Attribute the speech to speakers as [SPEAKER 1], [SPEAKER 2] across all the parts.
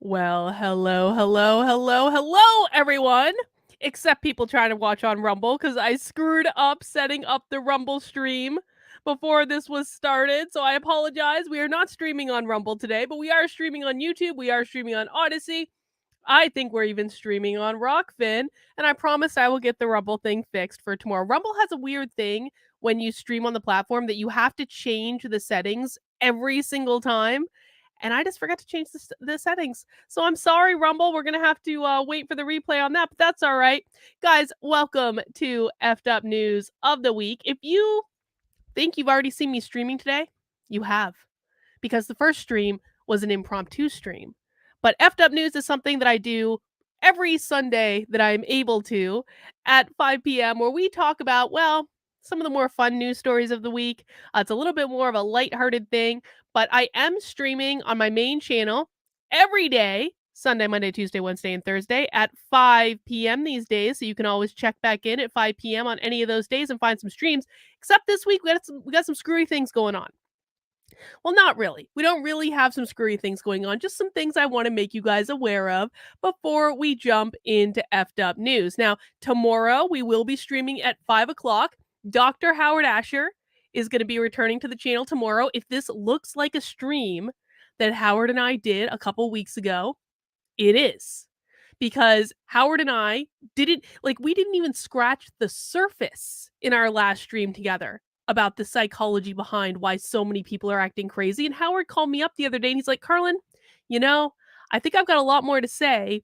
[SPEAKER 1] Well, hello, everyone! Except people trying to watch on Rumble, because I screwed up setting up the Rumble stream before this was started, so I apologize. We are not streaming on Rumble today, but we are streaming on YouTube, we are streaming on Odyssey. I think we're even streaming on Rockfin, and I promise I will get the Rumble thing fixed for tomorrow. Rumble has a weird thing when you stream on the platform that you have to change the settings every single time, and I just forgot to change the settings. So I'm sorry, Rumble. We're going to have to wait for the replay on that, but that's all right. Guys, welcome to Effed Up News of the Week. If you think you've already seen me streaming today, you have, because the first stream was an impromptu stream. But Effed Up News is something that I do every Sunday that I'm able to at 5 p.m., where we talk about, well, some of the more fun news stories of the week. It's a little bit more of a lighthearted thing, but I am streaming on my main channel every day, Sunday, Monday, Tuesday, Wednesday, and Thursday at 5 p.m. these days. So you can always check back in at 5 p.m. on any of those days and find some streams. Except this week, we got some screwy things going on. Well, not really. We don't really have some screwy things going on, just some things I want to make you guys aware of before we jump into Effed Up News. Now, tomorrow we will be streaming at 5 o'clock. Dr. Howard Asher is going to be returning to the channel tomorrow. If this looks like a stream that Howard and I did a couple weeks ago, it is. Because Howard and I we didn't even scratch the surface in our last stream together about the psychology behind why so many people are acting crazy. And Howard called me up the other day and he's like, Carlin, I think I've got a lot more to say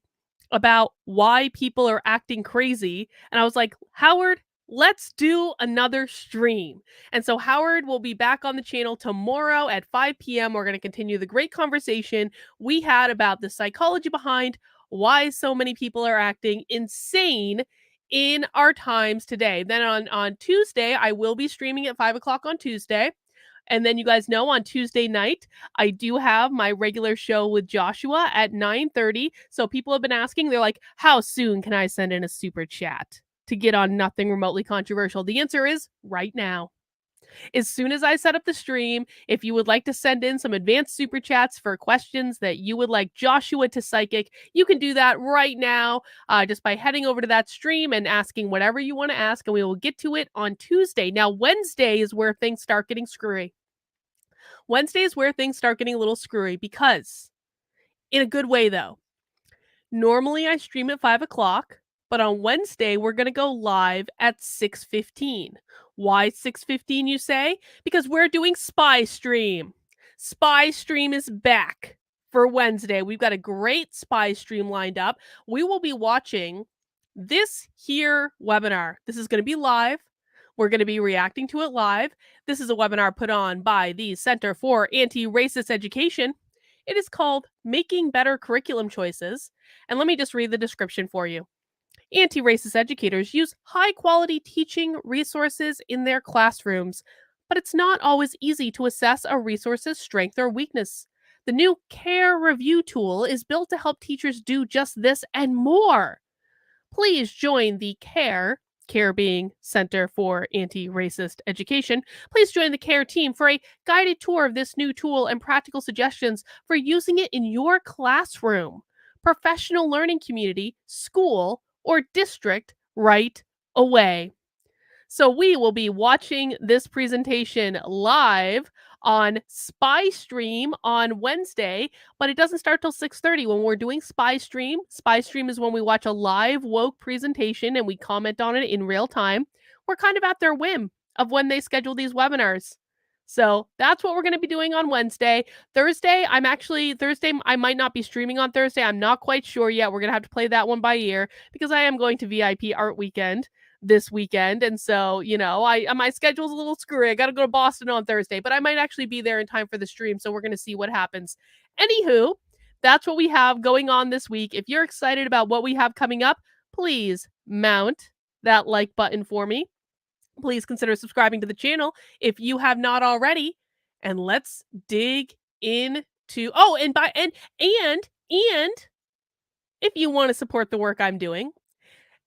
[SPEAKER 1] about why people are acting crazy. And I was like, Howard, let's do another stream. And so Howard will be back on the channel tomorrow at 5 p.m. We're going to continue the great conversation we had about the psychology behind why so many people are acting insane in our times today. Then on Tuesday, I will be streaming at 5 o'clock on Tuesday. And then you guys know on Tuesday night, I do have my regular show with Joshua at 9:30. So people have been asking, they're like, how soon can I send in a super chat to get on Nothing Remotely Controversial? The answer is right now. As soon as I set up the stream, if you would like to send in some advanced super chats for questions that you would like Joshua to psychic, you can do that right now just by heading over to that stream and asking whatever you want to ask, and we will get to it on Tuesday. Now, Wednesday is where things start getting screwy. Wednesday is where things start getting a little screwy because, in a good way though, normally I stream at 5 o'clock, but on Wednesday, we're going to go live at 6:15. Why 6:15, you say? Because we're doing Spy Stream. Spy Stream is back for Wednesday. We've got a great Spy Stream lined up. We will be watching this here webinar. This is going to be live. We're going to be reacting to it live. This is a webinar put on by the Center for Anti-Racist Education. It is called Making Better Curriculum Choices. And let me just read the description for you. Anti-racist educators use high-quality teaching resources in their classrooms, but it's not always easy to assess a resource's strength or weakness. The new CARE review tool is built to help teachers do just this and more. Please join the CARE being Center for Anti-Racist Education, please join the CARE team for a guided tour of this new tool and practical suggestions for using it in your classroom, professional learning community, school, or district right away. So we will be watching this presentation live on Spy Stream on Wednesday, but it doesn't start till 6:30 when we're doing Spy Stream. Spy Stream is when we watch a live woke presentation and we comment on it in real time. We're kind of at their whim of when they schedule these webinars. So that's what we're going to be doing on Wednesday. Thursday, I might not be streaming on Thursday. I'm not quite sure yet. We're going to have to play that one by ear because I am going to VIP Art Weekend this weekend. And so, my schedule's a little screwy. I got to go to Boston on Thursday, but I might actually be there in time for the stream. So we're going to see what happens. Anywho, that's what we have going on this week. If you're excited about what we have coming up, please mount that like button for me. Please consider subscribing to the channel if you have not already. And let's dig into and if you want to support the work I'm doing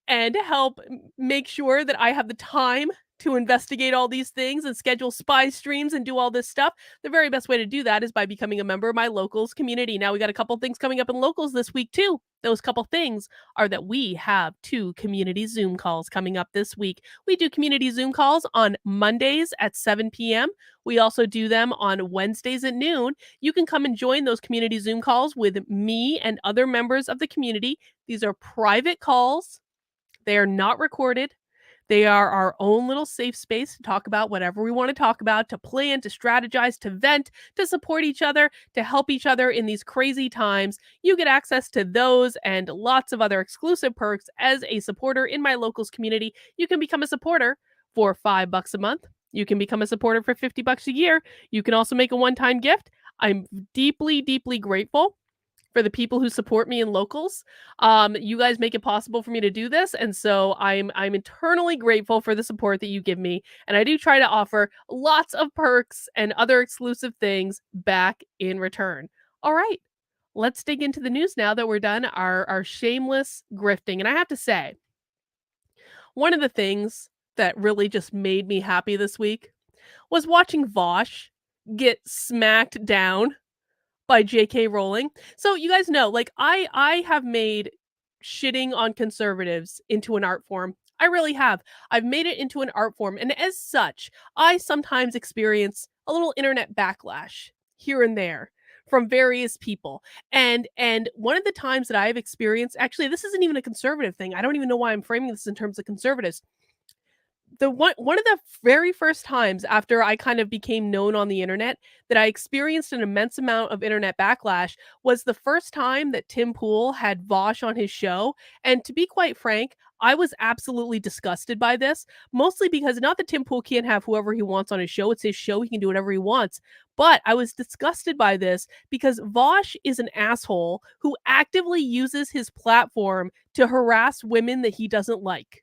[SPEAKER 1] and help make sure that I have the time to investigate all these things and schedule spy streams and do all this stuff, the very best way to do that is by becoming a member of my locals community. Now we got a couple things coming up in locals this week too. Those couple things are that we have 2 community Zoom calls coming up this week. We do community Zoom calls on Mondays at 7 p.m. We also do them on Wednesdays at noon. You can come and join those community Zoom calls with me and other members of the community. These are private calls. They are not recorded. They are our own little safe space to talk about whatever we want to talk about, to plan, to strategize, to vent, to support each other, to help each other in these crazy times. You get access to those and lots of other exclusive perks as a supporter in my locals community. You can become a supporter for $5 a month. You can become a supporter for $50 a year. You can also make a one-time gift. I'm deeply, deeply grateful for the people who support me in locals. You guys make it possible for me to do this, and so I'm eternally grateful for the support that you give me. And I do try to offer lots of perks and other exclusive things back in return. All right, let's dig into the news now that we're done our shameless grifting. And I have to say, one of the things that really just made me happy this week was watching Vosh get smacked down by J.K. Rowling. So you guys know, like I have made shitting on conservatives into an art form. I really have. I've made it into an art form, and as such, I sometimes experience a little internet backlash here and there from various people. And one of the times that I've experienced, actually, this isn't even a conservative thing. I don't even know why I'm framing this in terms of conservatives. The one of the very first times after I kind of became known on the internet that I experienced an immense amount of internet backlash was the first time that Tim Pool had Vosh on his show. And to be quite frank, I was absolutely disgusted by this, mostly because not that Tim Pool can't have whoever he wants on his show. It's his show. He can do whatever he wants. But I was disgusted by this because Vosh is an asshole who actively uses his platform to harass women that he doesn't like.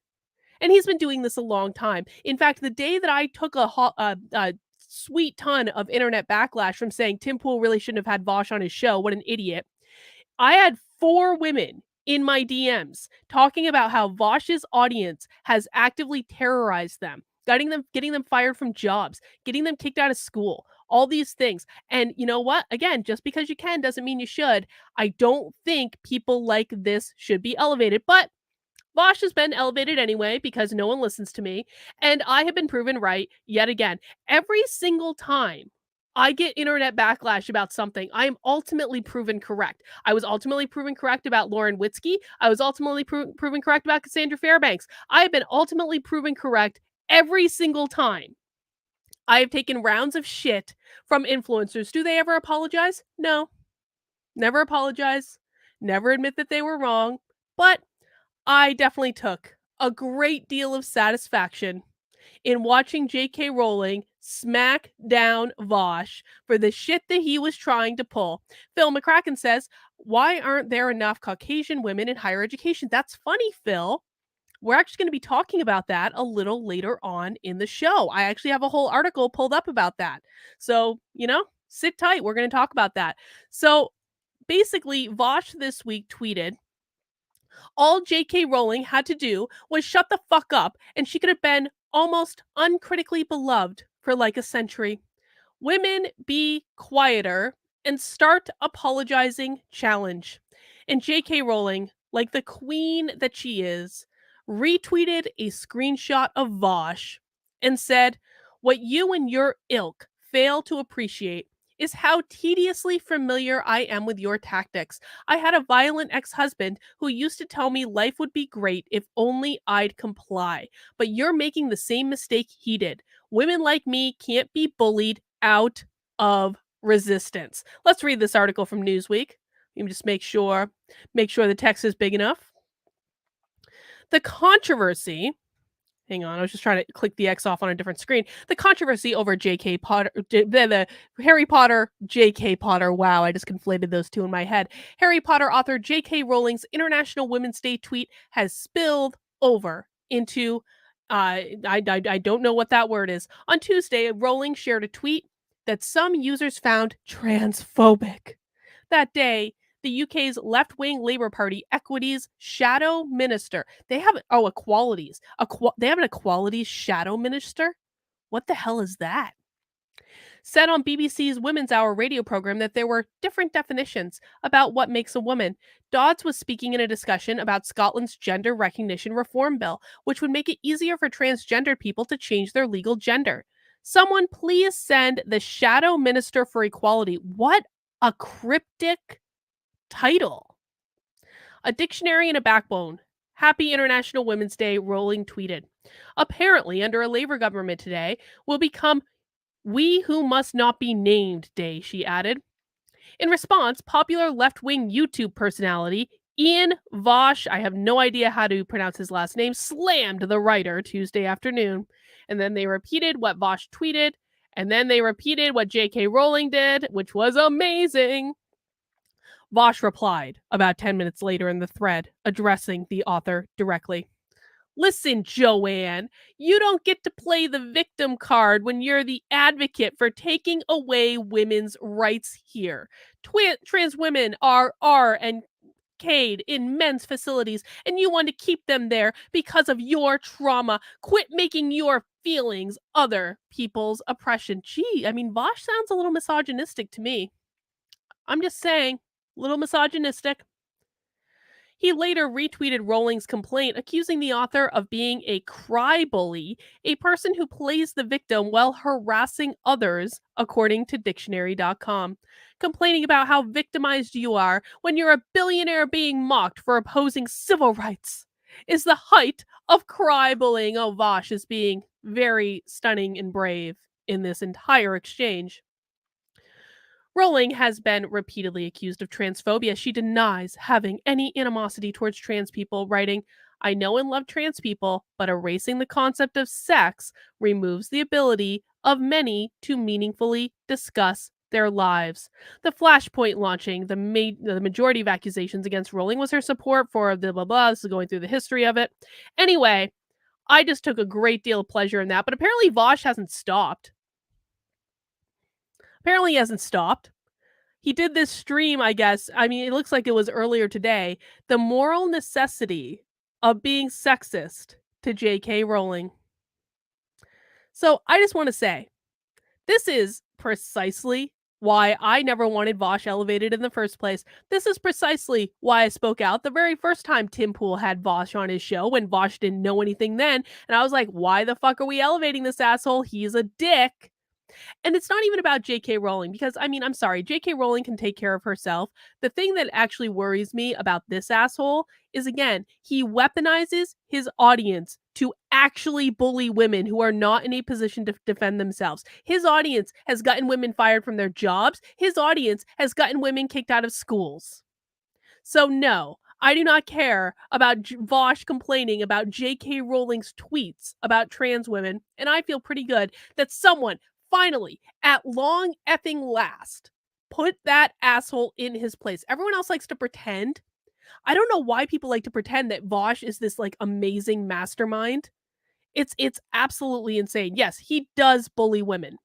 [SPEAKER 1] And he's been doing this a long time. In fact, the day that I took a sweet ton of internet backlash from saying Tim Pool really shouldn't have had Vosh on his show, what an idiot, I had 4 women in my DMs talking about how Vosh's audience has actively terrorized them, getting them fired from jobs, getting them kicked out of school, all these things. And you know what? Again, just because you can doesn't mean you should. I don't think people like this should be elevated, but Vosh has been elevated anyway because no one listens to me, and I have been proven right yet again. Every single time I get internet backlash about something, I am ultimately proven correct. I was ultimately proven correct about Lauren Witzke. I was ultimately proven correct about Cassandra Fairbanks. I have been ultimately proven correct every single time. I have taken rounds of shit from influencers. Do they ever apologize? No. Never apologize. Never admit that they were wrong. But I definitely took a great deal of satisfaction in watching J.K. Rowling smack down Vosh for the shit that he was trying to pull. Phil McCracken says, why aren't there enough Caucasian women in higher education? That's funny, Phil. We're actually going to be talking about that a little later on in the show. I actually have a whole article pulled up about that. So, sit tight. We're going to talk about that. So basically, Vosh this week tweeted, all J.K. Rowling had to do was shut the fuck up, and she could have been almost uncritically beloved for like a century. Women be quieter and start apologizing challenge. And J.K. Rowling, like the queen that she is, retweeted a screenshot of Vosh and said, what you and your ilk fail to appreciate is how tediously familiar I am with your tactics. I had a violent ex-husband who used to tell me life would be great if only I'd comply. But you're making the same mistake he did. Women like me can't be bullied out of resistance. Let's read this article from Newsweek. Let me just make sure the text is big enough. The controversy, hang on, I was just trying to click the X off on a different screen. The controversy over J.K. Potter, the Harry Potter, J.K. Potter. Wow, I just conflated those two in my head. Harry Potter author J.K. Rowling's International Women's Day tweet has spilled over into, I don't know what that word is. On Tuesday, Rowling shared a tweet that some users found transphobic. That day, the UK's left-wing Labour Party Equities shadow minister. They have equalities. They have an equalities shadow minister? What the hell is that? Said on BBC's Women's Hour radio program that there were different definitions about what makes a woman. Dodds was speaking in a discussion about Scotland's gender recognition reform bill, which would make it easier for transgendered people to change their legal gender. Someone please send the Shadow Minister for Equality. What a cryptic title. A dictionary and a backbone. Happy International Women's Day, Rowling tweeted. Apparently, under a Labour government today, will become We Who Must Not Be Named Day, she added. In response, popular left-wing YouTube personality Ian Vosh, I have no idea how to pronounce his last name, slammed the writer Tuesday afternoon. And then they repeated what Vosh tweeted, and then they repeated what J.K. Rowling did, which was amazing. Vosh replied about 10 minutes later in the thread, addressing the author directly. Listen, Joanne, you don't get to play the victim card when you're the advocate for taking away women's rights here. Trans women are and Cade in men's facilities, and you want to keep them there because of your trauma. Quit making your feelings other people's oppression. Gee, I mean, Vosh sounds a little misogynistic to me. I'm just saying, a little misogynistic. He later retweeted Rowling's complaint, accusing the author of being a cry bully, a person who plays the victim while harassing others, according to dictionary.com. Complaining about how victimized you are when you're a billionaire being mocked for opposing civil rights is the height of cry bullying. Oh, Vosh is being very stunning and brave in this entire exchange. Rowling has been repeatedly accused of transphobia. She denies having any animosity towards trans people, writing, I know and love trans people, but erasing the concept of sex removes the ability of many to meaningfully discuss their lives. The Flashpoint launching, the majority of accusations against Rowling was her support for the blah blah. This is going through the history of it. Anyway, I just took a great deal of pleasure in that, but apparently Vosh hasn't stopped. Apparently he hasn't stopped. He did this stream, I guess. I mean, it looks like it was earlier today. The moral necessity of being sexist to J.K. Rowling. So I just want to say, this is precisely why I never wanted Vosh elevated in the first place. This is precisely why I spoke out the very first time Tim Pool had Vosh on his show, when Vosh didn't know anything then. And I was like, why the fuck are we elevating this asshole? He's a dick. And it's not even about J.K. Rowling, because, I mean, I'm sorry, J.K. Rowling can take care of herself. The thing that actually worries me about this asshole is, again, he weaponizes his audience to actually bully women who are not in a position to defend themselves. His audience has gotten women fired from their jobs. His audience has gotten women kicked out of schools. So no, I do not care about Vosh complaining about J.K. Rowling's tweets about trans women, and I feel pretty good that someone finally, at long effing last, put that asshole in his place. Everyone else likes to pretend. I don't know why people like to pretend that Vosh is this like amazing mastermind. It's absolutely insane. Yes, he does bully women.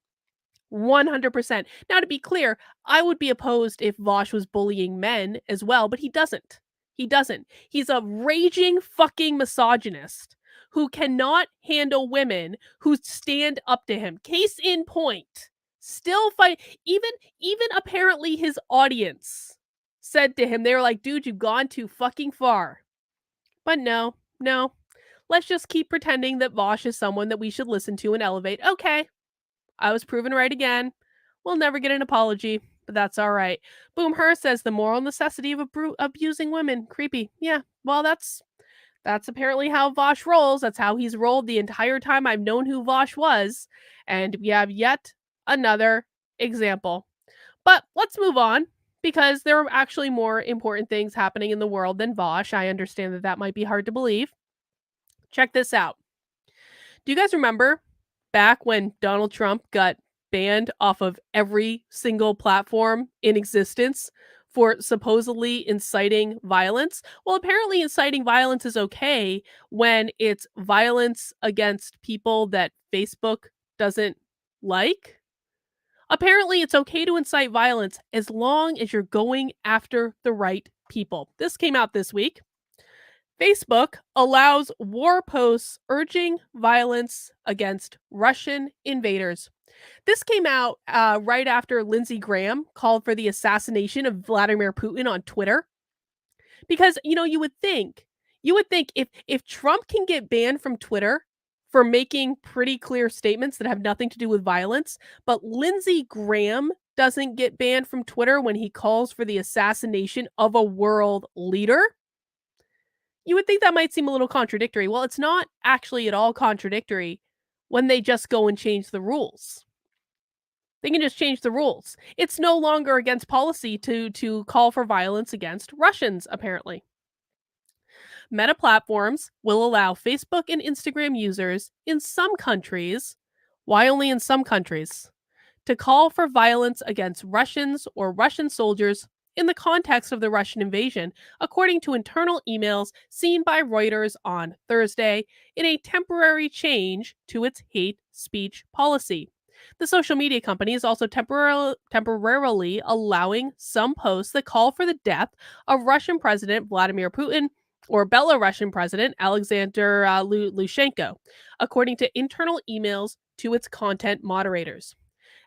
[SPEAKER 1] 100%. Now, to be clear, I would be opposed if Vosh was bullying men as well, but he doesn't. He doesn't. He's a raging fucking misogynist who cannot handle women who stand up to him. Case in point, still fight. Even apparently his audience said to him, they were like, dude, you've gone too fucking far. But no. Let's just keep pretending that Vosh is someone that we should listen to and elevate. Okay, I was proven right again. We'll never get an apology, but that's all right. Boom Her says the moral necessity of abusing women. Creepy. Yeah, well, that's apparently how Vosh rolls. That's how he's rolled the entire time I've known who Vosh was. And we have yet another example. But let's move on, because there are actually more important things happening in the world than Vosh. I understand that that might be hard to believe. Check this out. Do you guys remember back when Donald Trump got banned off of every single platform in existence for supposedly inciting violence? Well, apparently inciting violence is okay when it's violence against people that Facebook doesn't like. Apparently, it's okay to incite violence as long as you're going after the right people. This came out this week. Facebook allows war posts urging violence against Russian invaders. This came out right after Lindsey Graham called for the assassination of Vladimir Putin on Twitter. Because, you would think if Trump can get banned from Twitter for making pretty clear statements that have nothing to do with violence, but Lindsey Graham doesn't get banned from Twitter when he calls for the assassination of a world leader, you would think that might seem a little contradictory. Well, it's not actually at all contradictory when they just go and change the rules. They can just change the rules. It's no longer against policy to call for violence against Russians, apparently. Meta platforms will allow Facebook and Instagram users in some countries, why only in some countries, to call for violence against Russians or Russian soldiers in the context of the Russian invasion, according to internal emails seen by Reuters on Thursday, in a temporary change to its hate speech policy. The social media company is also temporarily allowing some posts that call for the death of Russian President Vladimir Putin or Belarusian President Alexander Lukashenko, according to internal emails to its content moderators.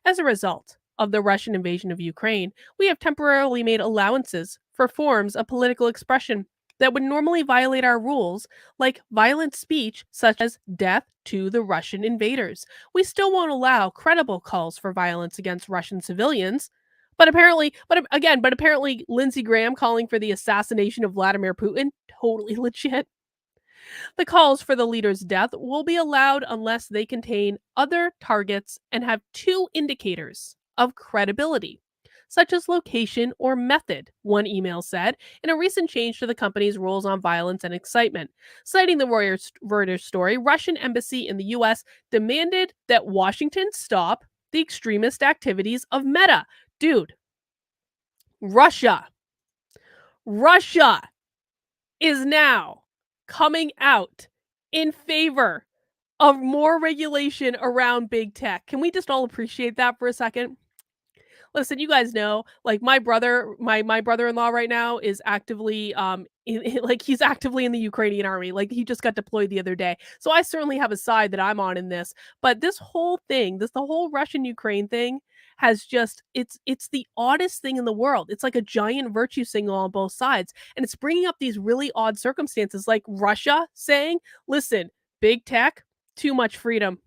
[SPEAKER 1] As a result of the Russian invasion of Ukraine, we have temporarily made allowances for forms of political expression that would normally violate our rules, like violent speech such as death to the Russian invaders. We still won't allow credible calls for violence against Russian civilians. But apparently Lindsey Graham calling for the assassination of Vladimir Putin, totally legit. The calls for the leader's death will be allowed unless they contain other targets and have two indicators of credibility, such as location or method, one email said, in a recent change to the company's rules on violence and excitement. Citing the Reuters story, Russian embassy in the US demanded that Washington stop the extremist activities of Meta. Dude, Russia. Russia is now coming out in favor of more regulation around big tech. Can we just all appreciate that for a second? Listen, you guys know, like my brother-in-law right now is actively like he's actively in the Ukrainian army. Like he just got deployed the other day. So I certainly have a side that I'm on in this. But this whole thing, the whole Russian Ukraine thing has just it's the oddest thing in the world. It's like a giant virtue signal on both sides. And it's bringing up these really odd circumstances like Russia saying, "Listen, big tech, too much freedom.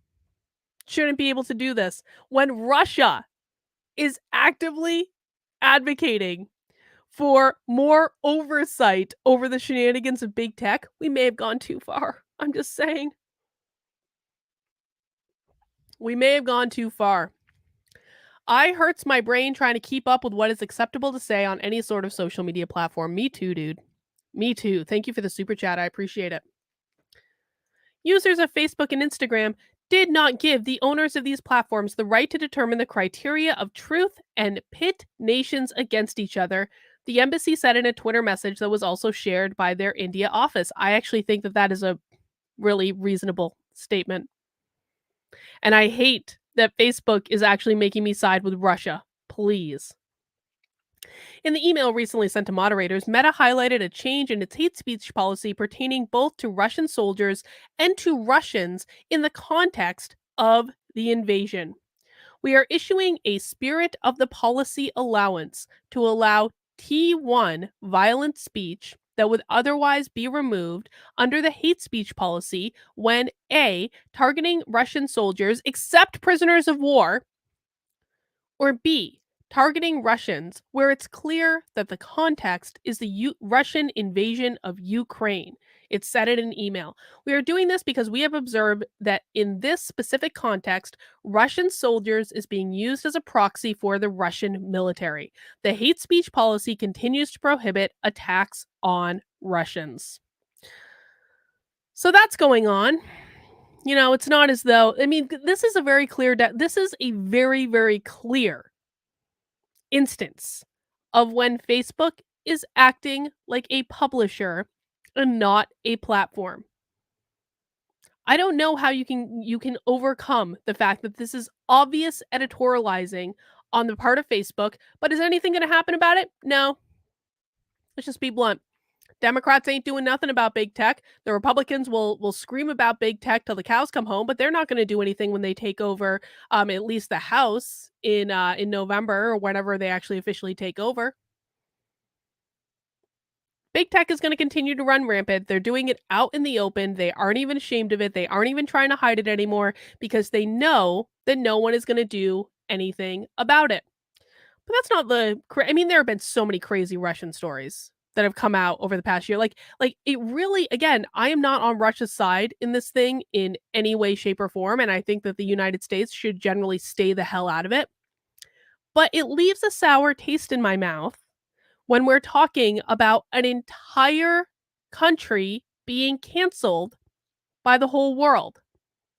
[SPEAKER 1] Shouldn't be able to do this." When Russia is actively advocating for more oversight over the shenanigans of big tech, we may have gone too far. I'm just saying. We may have gone too far. I hurts my brain trying to keep up with what is acceptable to say on any sort of social media platform. Me too, dude. Me too. Thank you for the super chat. I appreciate it. Users of Facebook and Instagram did not give the owners of these platforms the right to determine the criteria of truth and pit nations against each other, the embassy said in a Twitter message that was also shared by their India office. I actually think that that is a really reasonable statement. And I hate that Facebook is actually making me side with Russia. Please. In the email recently sent to moderators, Meta highlighted a change in its hate speech policy pertaining both to Russian soldiers and to Russians in the context of the invasion. We are issuing a spirit of the policy allowance to allow T1 violent speech that would otherwise be removed under the hate speech policy when A, targeting Russian soldiers except prisoners of war, or B, targeting Russians where it's clear that the context is the Russian invasion of Ukraine. It said it in an email. We are doing this because we have observed that in this specific context, Russian soldiers is being used as a proxy for the Russian military. The hate speech policy continues to prohibit attacks on Russians. So that's going on. You know, it's not as though, I mean, this is a very clear, this is a very, very clear instance of when Facebook is acting like a publisher and not a platform. I don't know how you can overcome the fact that this is obvious editorializing on the part of Facebook, but is anything gonna happen about it? No. Let's just be blunt. Democrats ain't doing nothing about big tech. The Republicans will scream about big tech till the cows come home, but they're not going to do anything when they take over at least the House in November or whenever they actually officially take over. Big tech is going to continue to run rampant. They're doing it out in the open. They aren't even ashamed of it. They aren't even trying to hide it anymore because they know that no one is going to do anything about it. But that's not I mean, there have been so many crazy Russian stories that have come out over the past year. Like it really again, I am not on Russia's side in this thing in any way, shape, or form, and I think that the United States should generally stay the hell out of it. But it leaves a sour taste in my mouth when we're talking about an entire country being canceled by the whole world.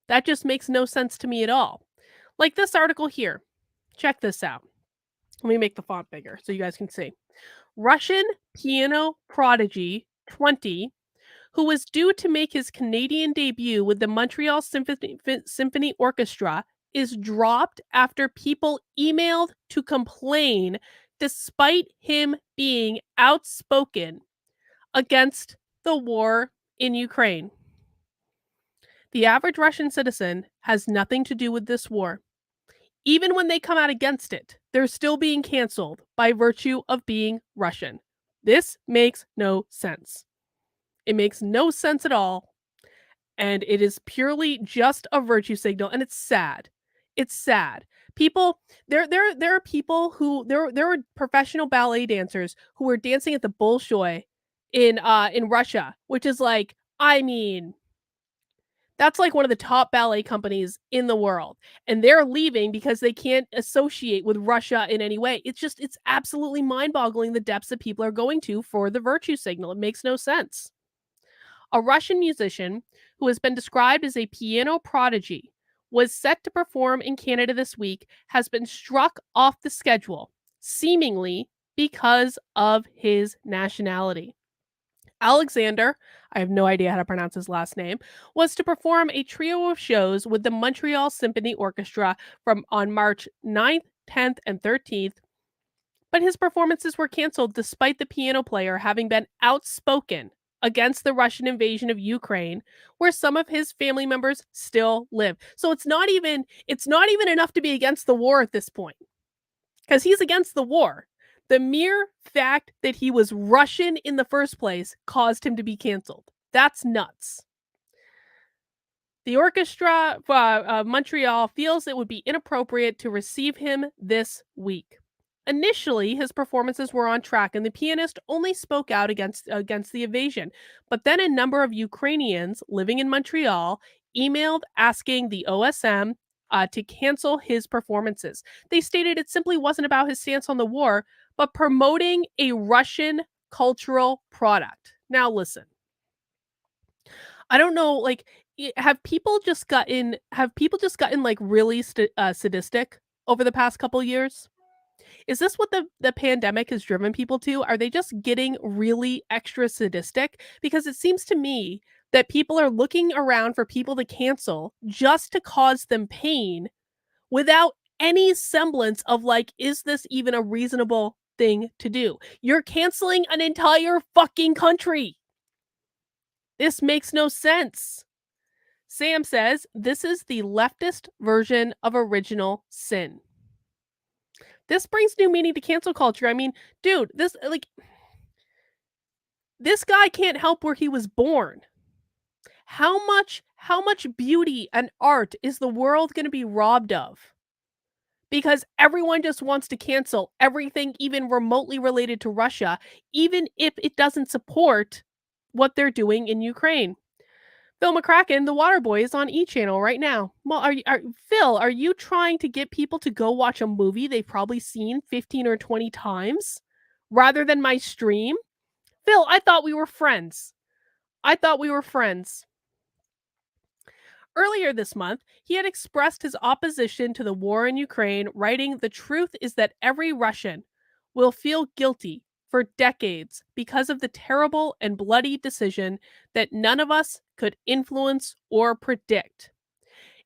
[SPEAKER 1] That just makes no sense to me at all. Like this article here. Check this out. Let me make the font bigger so you guys can see. Russian piano prodigy 20, who was due to make his Canadian debut with the Montreal Symphony Orchestra, is dropped after people emailed to complain despite him being outspoken against the war in Ukraine. The average Russian citizen has nothing to do with this war. Even when they come out against it, they're still being canceled by virtue of being Russian. This makes no sense. It makes no sense at all. And it is purely just a virtue signal. And it's sad. It's sad. People, there are people who there are professional ballet dancers who are dancing at the Bolshoi in Russia, which is like, I mean, that's like one of the top ballet companies in the world, and they're leaving because they can't associate with Russia in any way. It's absolutely mind-boggling the depths that people are going to for the virtue signal. It makes no sense. A Russian musician who has been described as a piano prodigy was set to perform in Canada this week has been struck off the schedule, seemingly because of his nationality. Alexander, I have no idea how to pronounce his last name, was to perform a trio of shows with the Montreal Symphony Orchestra from on March 9th, 10th, and 13th, but his performances were canceled despite the piano player having been outspoken against the Russian invasion of Ukraine, where some of his family members still live. So it's not even enough to be against the war at this point, because he's against the war. The mere fact that he was Russian in the first place caused him to be canceled. That's nuts. The orchestra Montreal feels it would be inappropriate to receive him this week. Initially, his performances were on track, and the pianist only spoke out against the invasion. But then a number of Ukrainians living in Montreal emailed asking the OSM to cancel his performances. They stated it simply wasn't about his stance on the war, but promoting a Russian cultural product. Now, listen. I don't know, like, have people just gotten like really sadistic over the past couple years? Is this what the pandemic has driven people to? Are they just getting really extra sadistic? Because it seems to me that people are looking around for people to cancel just to cause them pain without any semblance of like, is this even a reasonable thing to do? You're canceling an entire fucking country. This makes no sense. Sam says this is the leftist version of original sin. This brings new meaning to cancel culture. I mean, dude, this guy can't help where he was born. How much beauty and art is the world going to be robbed of? Because everyone just wants to cancel everything even remotely related to Russia, even if it doesn't support what they're doing in Ukraine. Phil McCracken, the Water Boy, is on E! Channel right now. Well, Phil, are you trying to get people to go watch a movie they've probably seen 15 or 20 times rather than my stream? Phil, I thought we were friends. I thought we were friends. Earlier this month, he had expressed his opposition to the war in Ukraine, writing, "The truth is that every Russian will feel guilty for decades because of the terrible and bloody decision that none of us could influence or predict.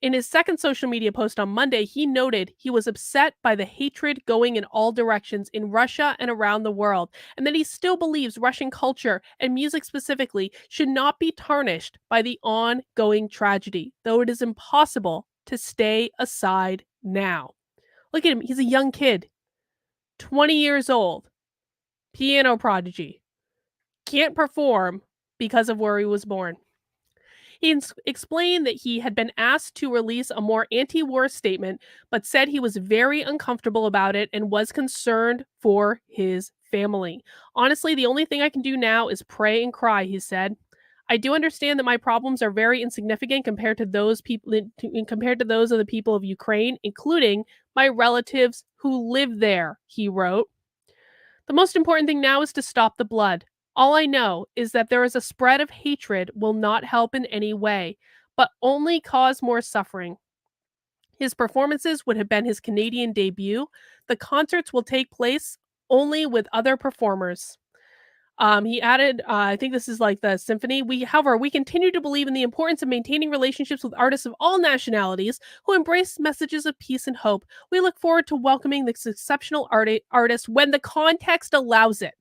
[SPEAKER 1] In his second social media post on Monday, he noted he was upset by the hatred going in all directions in Russia and around the world, and that he still believes Russian culture, and music specifically, should not be tarnished by the ongoing tragedy, though it is impossible to stay aside now. Look at him, he's a young kid, 20 years old, piano prodigy, can't perform because of where he was born. He explained that he had been asked to release a more anti war statement, but said he was very uncomfortable about it and was concerned for his family. Honestly, the only thing I can do now is pray and cry, he said. I do understand that my problems are very insignificant compared to those compared to those of the people of Ukraine, including my relatives who live there, he wrote. The most important thing now is to stop the blood. All I know is that there is a spread of hatred will not help in any way, but only cause more suffering. His performances would have been his Canadian debut. The concerts will take place only with other performers. He added, I think this is like the symphony. However, we continue to believe in the importance of maintaining relationships with artists of all nationalities who embrace messages of peace and hope. We look forward to welcoming this exceptional artist when the context allows it.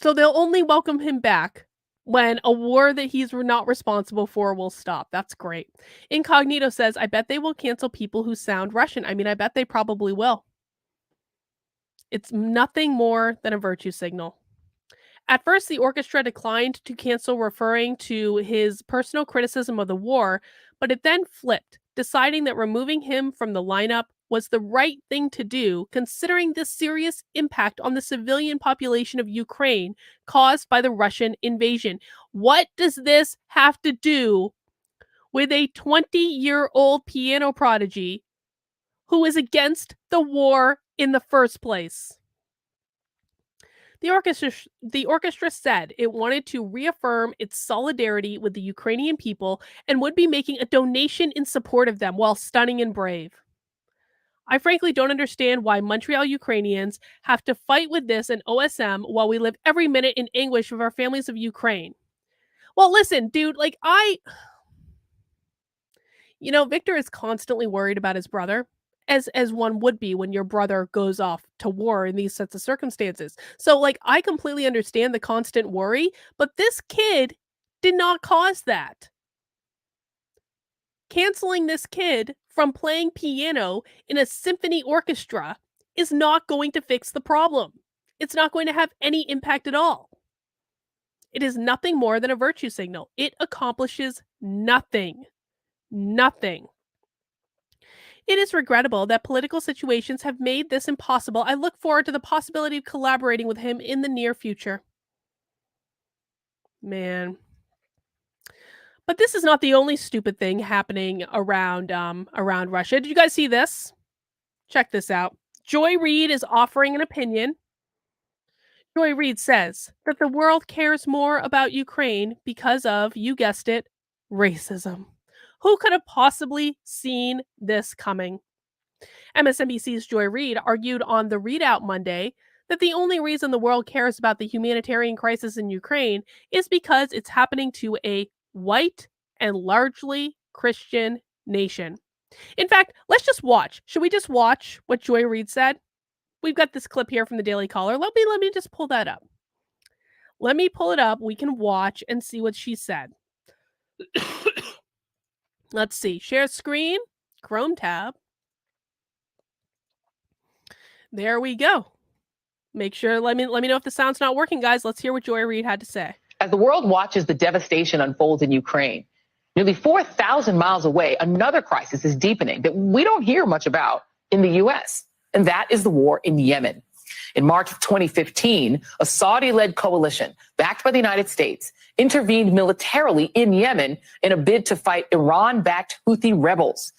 [SPEAKER 1] So they'll only welcome him back when a war that he's not responsible for will stop. That's great. Incognito says, I bet they will cancel people who sound Russian. I mean, I bet they probably will. It's nothing more than a virtue signal. At first, the orchestra declined to cancel, referring to his personal criticism of the war, but it then flipped, deciding that removing him from the lineup was the right thing to do, considering the serious impact on the civilian population of Ukraine caused by the Russian invasion. What does this have to do with a 20-year-old piano prodigy who is against the war in the first place? The orchestra said it wanted to reaffirm its solidarity with the Ukrainian people and would be making a donation in support of them while stunning and brave. I frankly don't understand why Montreal Ukrainians have to fight with this and OSM while we live every minute in anguish with our families of Ukraine. Well, listen, dude, Victor is constantly worried about his brother, as one would be when your brother goes off to war in these sets of circumstances. So, I completely understand the constant worry, but this kid did not cause that. Canceling this kid from playing piano in a symphony orchestra is not going to fix the problem. It's not going to have any impact at all. It is nothing more than a virtue signal. It accomplishes nothing. Nothing. It is regrettable that political situations have made this impossible. I look forward to the possibility of collaborating with him in the near future. Man. But this is not the only stupid thing happening around Russia. Did you guys see this? Check this out. Joy Reid is offering an opinion. Joy Reid says that the world cares more about Ukraine because of, you guessed it, racism. Who could have possibly seen this coming? MSNBC's Joy Reid argued on the Readout Monday that the only reason the world cares about the humanitarian crisis in Ukraine is because it's happening to a white and largely Christian nation. In fact, let's just watch. Should we just watch what Joy Reid said? We've got this clip here from the Daily Caller. Let me just pull that up. Let me pull it up. We can watch and see what she said. Let's see. Share screen. Chrome tab. There we go. Make sure, let me know if the sound's not working, guys. Let's hear what Joy Reid had to say.
[SPEAKER 2] As the world watches the devastation unfold in Ukraine, nearly 4,000 miles away, another crisis is deepening that we don't hear much about in the U.S., and that is the war in Yemen. In March of 2015, a Saudi-led coalition backed by the United States intervened militarily in Yemen in a bid to fight Iran-backed Houthi rebels.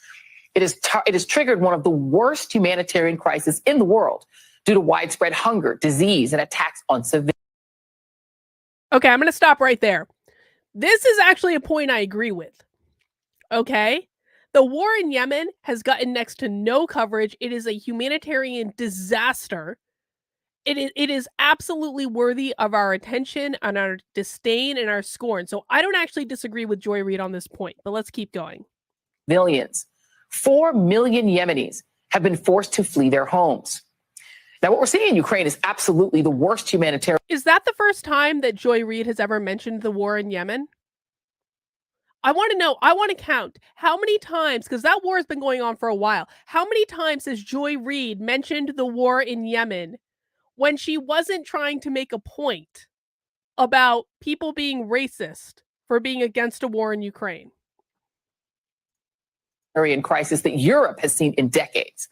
[SPEAKER 2] It has triggered one of the worst humanitarian crises in the world due to widespread hunger, disease, and attacks on civilians.
[SPEAKER 1] Okay, I'm going to stop right there. This is actually a point I agree with. Okay? The war in Yemen has gotten next to no coverage. It is a humanitarian disaster It is absolutely worthy of our attention and our disdain and our scorn. So I don't actually disagree with Joy Reid on this point, but let's keep going.
[SPEAKER 2] Millions. 4 million Yemenis have been forced to flee their homes. Now, what we're seeing in Ukraine is absolutely the worst humanitarian.
[SPEAKER 1] Is that the first time that Joy Reid has ever mentioned the war in Yemen? I want to know, I want to count how many times, because that war has been going on for a while. How many times has Joy Reid mentioned the war in Yemen when she wasn't trying to make a point about people being racist for being against a war in Ukraine?
[SPEAKER 2] Crisis that Europe has seen in decades.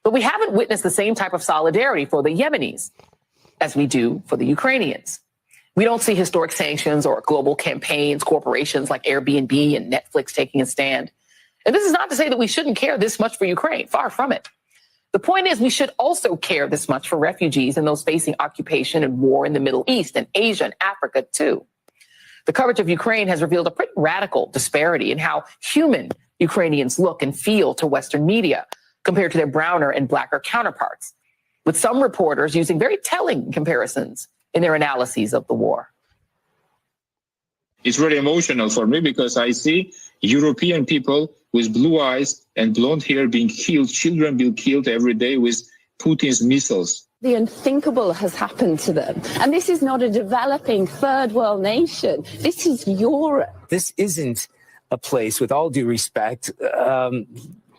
[SPEAKER 2] But we haven't witnessed the same type of solidarity for the Yemenis as we do for the Ukrainians. We don't see historic sanctions or global campaigns, corporations like Airbnb and Netflix taking a stand. And this is not to say that we shouldn't care this much for Ukraine. Far from it. The point is we should also care this much for refugees and those facing occupation and war in the Middle East and Asia and Africa, too. The coverage of Ukraine has revealed a pretty radical disparity in how human Ukrainians look and feel to Western media compared to their browner and blacker counterparts, with some reporters using very telling comparisons in their analyses of the war.
[SPEAKER 3] It's very emotional for me because I see European people with blue eyes and blonde hair being killed, children being killed every day with Putin's missiles.
[SPEAKER 4] The unthinkable has happened to them. And this is not a developing third world nation. This is Europe.
[SPEAKER 5] This isn't a place, with all due respect,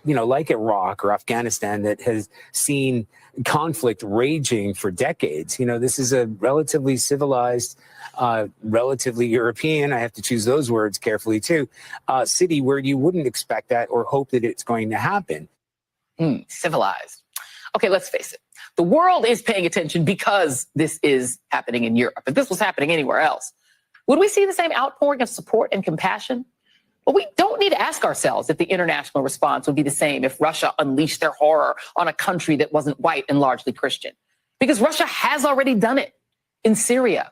[SPEAKER 5] like Iraq or Afghanistan, that has seen conflict raging for decades. This is a relatively civilized, relatively European, I have to choose those words carefully too, city where you wouldn't expect that or hope that it's going to happen.
[SPEAKER 2] Civilized. Okay, let's face it. The world is paying attention because this is happening in Europe. If this was happening anywhere else, would we see the same outpouring of support and compassion? Well, we don't need to ask ourselves if the international response would be the same if Russia unleashed their horror on a country that wasn't white and largely Christian, because Russia has already done it in Syria.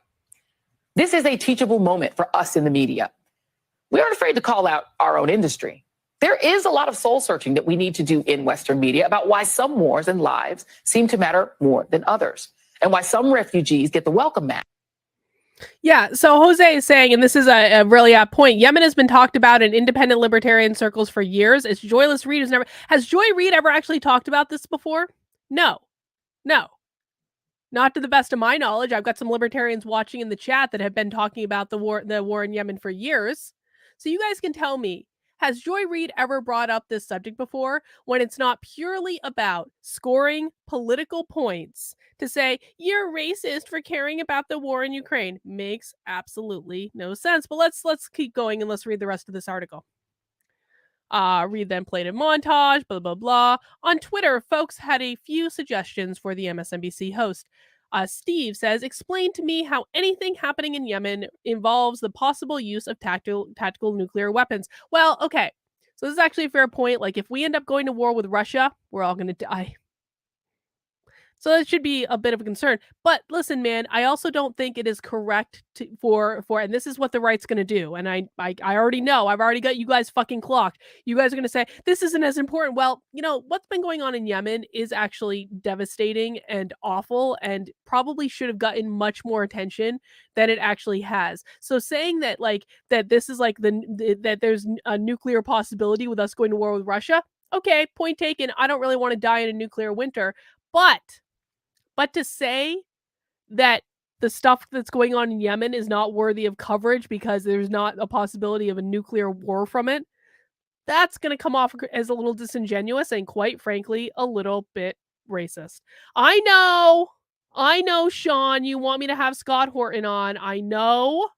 [SPEAKER 2] This is a teachable moment for us in the media. We aren't afraid to call out our own industry. There is a lot of soul searching that we need to do in Western media about why some wars and lives seem to matter more than others, and why some refugees get the welcome mat.
[SPEAKER 1] Yeah, so Jose is saying, and this is a really apt point, Yemen has been talked about in independent libertarian circles for years. It's Joyless Reid has Joy Reid ever actually talked about this before? No. Not to the best of my knowledge. I've got some libertarians watching in the chat that have been talking about the war in Yemen for years. So you guys can tell me, has Joy Reid ever brought up this subject before when it's not purely about scoring political points to say you're racist for caring about the war in Ukraine? Makes absolutely no sense. But let's keep going and let's read the rest of this article. Read then played in montage, blah, blah, blah. On Twitter, folks had a few suggestions for the MSNBC host. Steve says, explain to me how anything happening in Yemen involves the possible use of tactical nuclear weapons. Well, okay. So this is actually a fair point. Like, if we end up going to war with Russia, we're all going to die. So that should be a bit of a concern. But listen, man, I also don't think it is correct for and this is what the right's going to do. And I already know, I've already got you guys fucking clocked. You guys are going to say, this isn't as important. Well, what's been going on in Yemen is actually devastating and awful and probably should have gotten much more attention than it actually has. So saying that that this is that there's a nuclear possibility with us going to war with Russia, okay, point taken. I don't really want to die in a nuclear winter. But to say that the stuff that's going on in Yemen is not worthy of coverage because there's not a possibility of a nuclear war from it, that's going to come off as a little disingenuous and, quite frankly, a little bit racist. I know, Sean, you want me to have Scott Horton on. I know.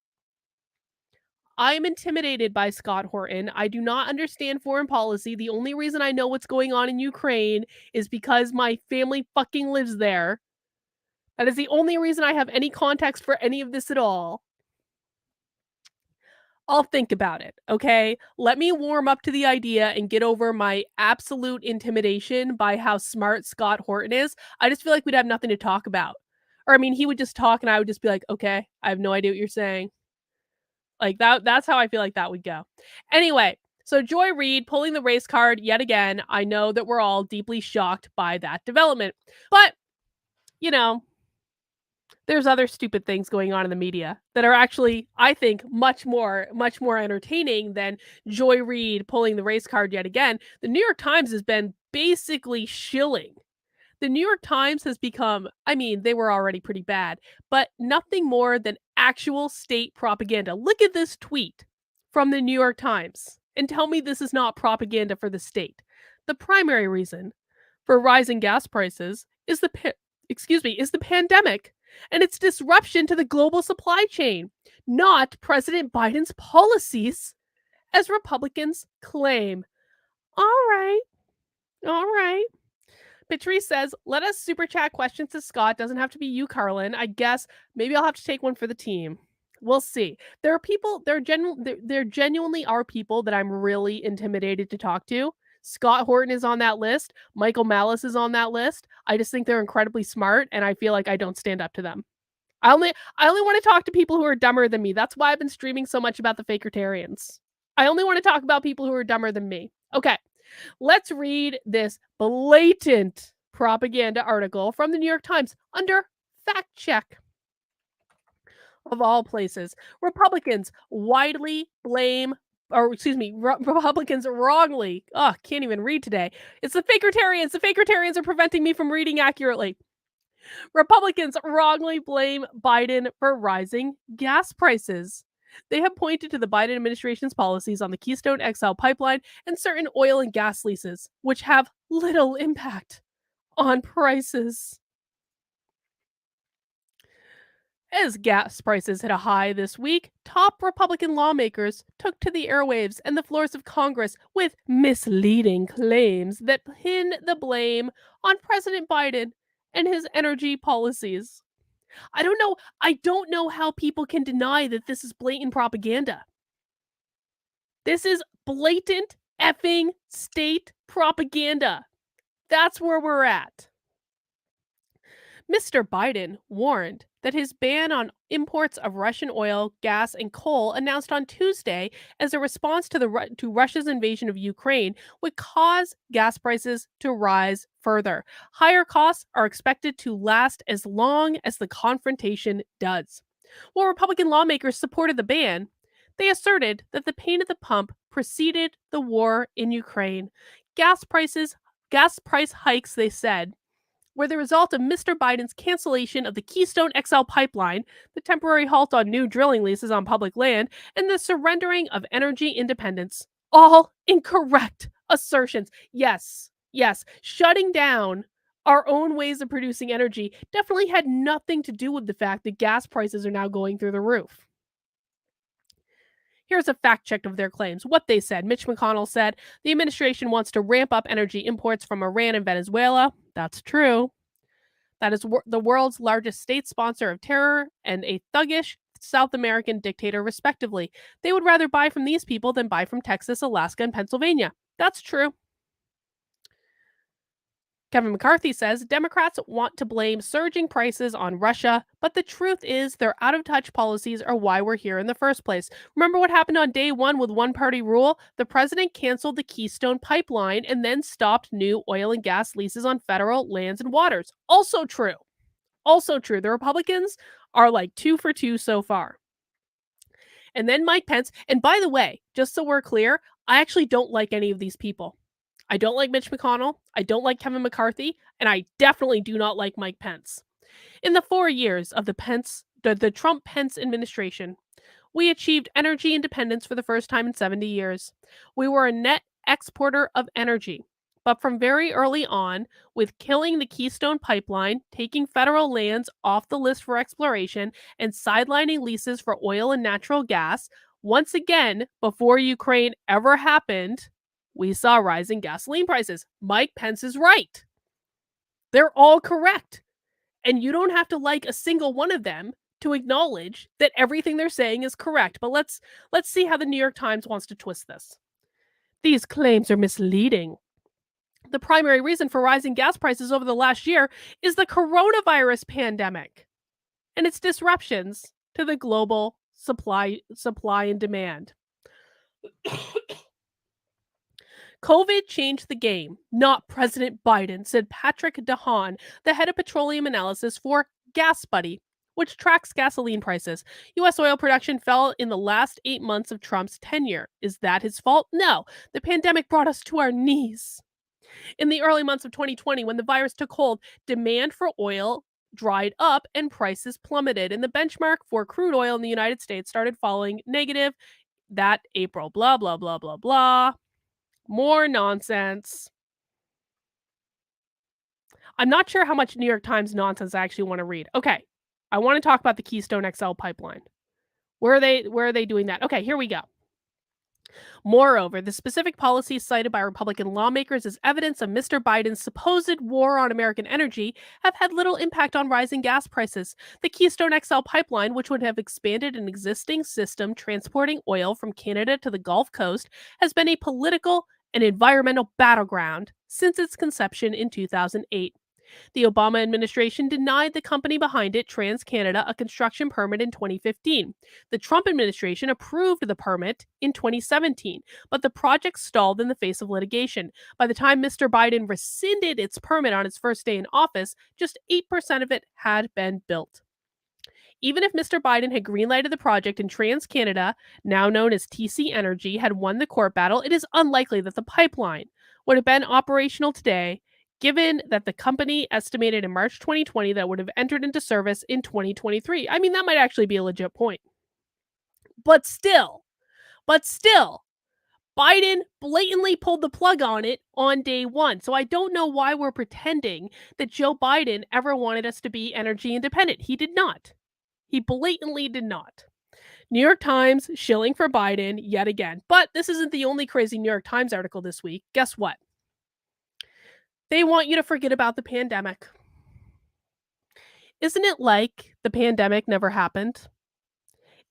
[SPEAKER 1] I'm intimidated by Scott Horton. I do not understand foreign policy. The only reason I know what's going on in Ukraine is because my family fucking lives there. That is the only reason I have any context for any of this at all. I'll think about it, okay? Let me warm up to the idea and get over my absolute intimidation by how smart Scott Horton is. I just feel like we'd have nothing to talk about. Or, I mean, he would just talk and I would just be like, okay, I have no idea what you're saying. Like, that's how I feel like that would go. Anyway, so Joy Reid pulling the race card yet again. I know that we're all deeply shocked by that development. But, There's other stupid things going on in the media that are actually, I think, much more entertaining than Joy Reid pulling the race card yet again. The New York Times has been basically shilling. The New York Times has become, I mean, they were already pretty bad, but nothing more than actual state propaganda. Look at this tweet from the New York Times and tell me this is not propaganda for the state. The primary reason for rising gas prices is the pandemic and its disruption to the global supply chain, not President Biden's policies, as Republicans claim. All right. Patrice says, let us super chat questions to Scott. Doesn't have to be you, Carlin. I guess maybe I'll have to take one for the team. We'll see. There are people, there genuinely are people that I'm really intimidated to talk to. Scott Horton is on that list. Michael Malice is on that list. I just think they're incredibly smart, and I feel like I don't stand up to them. I only want to talk to people who are dumber than me. That's why I've been streaming so much about the Fakertarians. I only want to talk about people who are dumber than me. Okay, let's read this blatant propaganda article from the New York Times under fact check. Of all places, Republicans widely blame, Republicans wrongly, can't even read today. It's the Fakertarians. The Fakertarians are preventing me from reading accurately. Republicans wrongly blame Biden for rising gas prices. They have pointed to the Biden administration's policies on the Keystone XL pipeline and certain oil and gas leases, which have little impact on prices. As gas prices hit a high this week, top Republican lawmakers took to the airwaves and the floors of Congress with misleading claims that pin the blame on President Biden and his energy policies. I don't know how people can deny that this is blatant propaganda. This is blatant effing state propaganda. That's where we're at. Mr. Biden warned that his ban on imports of Russian oil, gas, and coal announced on Tuesday as a response to Russia's invasion of Ukraine would cause gas prices to rise further. Higher costs are expected to last as long as the confrontation does. While Republican lawmakers supported the ban, they asserted that the pain at the pump preceded the war in Ukraine. Gas price hikes, they said, were the result of Mr. Biden's cancellation of the Keystone XL pipeline, the temporary halt on new drilling leases on public land, and the surrendering of energy independence. All incorrect assertions. Yes, shutting down our own ways of producing energy definitely had nothing to do with the fact that gas prices are now going through the roof. Here's a fact check of their claims. What they said. Mitch McConnell said, the administration wants to ramp up energy imports from Iran and Venezuela. That's true. That is the world's largest state sponsor of terror and a thuggish South American dictator, respectively. They would rather buy from these people than buy from Texas, Alaska, and Pennsylvania. That's true. Kevin McCarthy says Democrats want to blame surging prices on Russia, but the truth is their out-of-touch policies are why we're here in the first place. Remember what happened on day one with one-party rule? The president canceled the Keystone pipeline and then stopped new oil and gas leases on federal lands and waters. Also true. The Republicans are like 2 for 2 so far. And then Mike Pence, and by the way, just so we're clear, I actually don't like any of these people. I don't like Mitch McConnell, I don't like Kevin McCarthy, and I definitely do not like Mike Pence. In the 4 years of the Trump-Pence administration, we achieved energy independence for the first time in 70 years. We were a net exporter of energy, but from very early on, with killing the Keystone pipeline, taking federal lands off the list for exploration, and sidelining leases for oil and natural gas, once again, before Ukraine ever happened, we saw rising gasoline prices. Mike Pence is right. They're all correct. And you don't have to like a single one of them to acknowledge that everything they're saying is correct. But let's see how the New York Times wants to twist this. These claims are misleading. The primary reason for rising gas prices over the last year is the coronavirus pandemic and its disruptions to the global supply and demand. COVID changed the game, not President Biden, said Patrick DeHaan, the head of petroleum analysis for GasBuddy, which tracks gasoline prices. U.S. oil production fell in the last 8 months of Trump's tenure. Is that his fault? No. The pandemic brought us to our knees. In the early months of 2020, when the virus took hold, demand for oil dried up and prices plummeted, and the benchmark for crude oil in the United States started falling negative that April. Blah, blah, blah, blah, blah. More nonsense. I'm not sure how much New York Times nonsense I actually want to read. Okay, I want to talk about the Keystone XL pipeline. Where are they doing that? Okay, here we go. Moreover, the specific policies cited by Republican lawmakers as evidence of Mr. Biden's supposed war on American energy have had little impact on rising gas prices. The Keystone XL pipeline, which would have expanded an existing system transporting oil from Canada to the Gulf Coast, has been a political and environmental battleground since its conception in 2008. The Obama administration denied the company behind it, TransCanada, a construction permit in 2015. The Trump administration approved the permit in 2017, but the project stalled in the face of litigation. By the time Mr. Biden rescinded its permit on his first day in office, just 8% of it had been built. Even if Mr. Biden had greenlighted the project and TransCanada, now known as TC Energy, had won the court battle, it is unlikely that the pipeline would have been operational today, given that the company estimated in March 2020 that it would have entered into service in 2023. I mean, that might actually be a legit point. But still, Biden blatantly pulled the plug on it on day one. So I don't know why we're pretending that Joe Biden ever wanted us to be energy independent. He did not. He blatantly did not. New York Times shilling for Biden yet again. But this isn't the only crazy New York Times article this week. Guess what? They want you to forget about the pandemic. Isn't it like the pandemic never happened?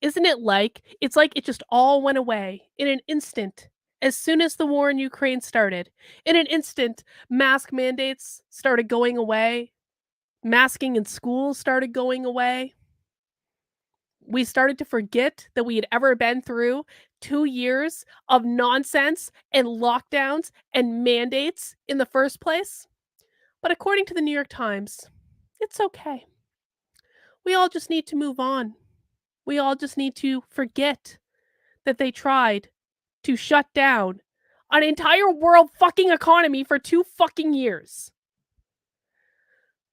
[SPEAKER 1] Isn't it like it just all went away in an instant as soon as the war in Ukraine started? In an instant, mask mandates started going away. Masking in schools started going away. We started to forget that we had ever been through 2 years of nonsense and lockdowns and mandates in the first place. But according to the New York Times, it's okay. We all just need to move on. We all just need to forget that they tried to shut down an entire world fucking economy for 2 fucking years.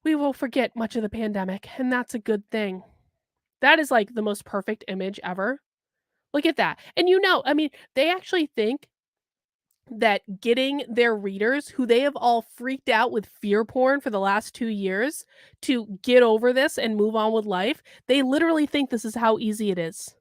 [SPEAKER 1] We will forget much of the pandemic, and that's a good thing. That is like the most perfect image ever. Look at that. And they actually think that getting their readers, who they have all freaked out with fear porn for the last 2 years, to get over this and move on with life, they literally think this is how easy it is.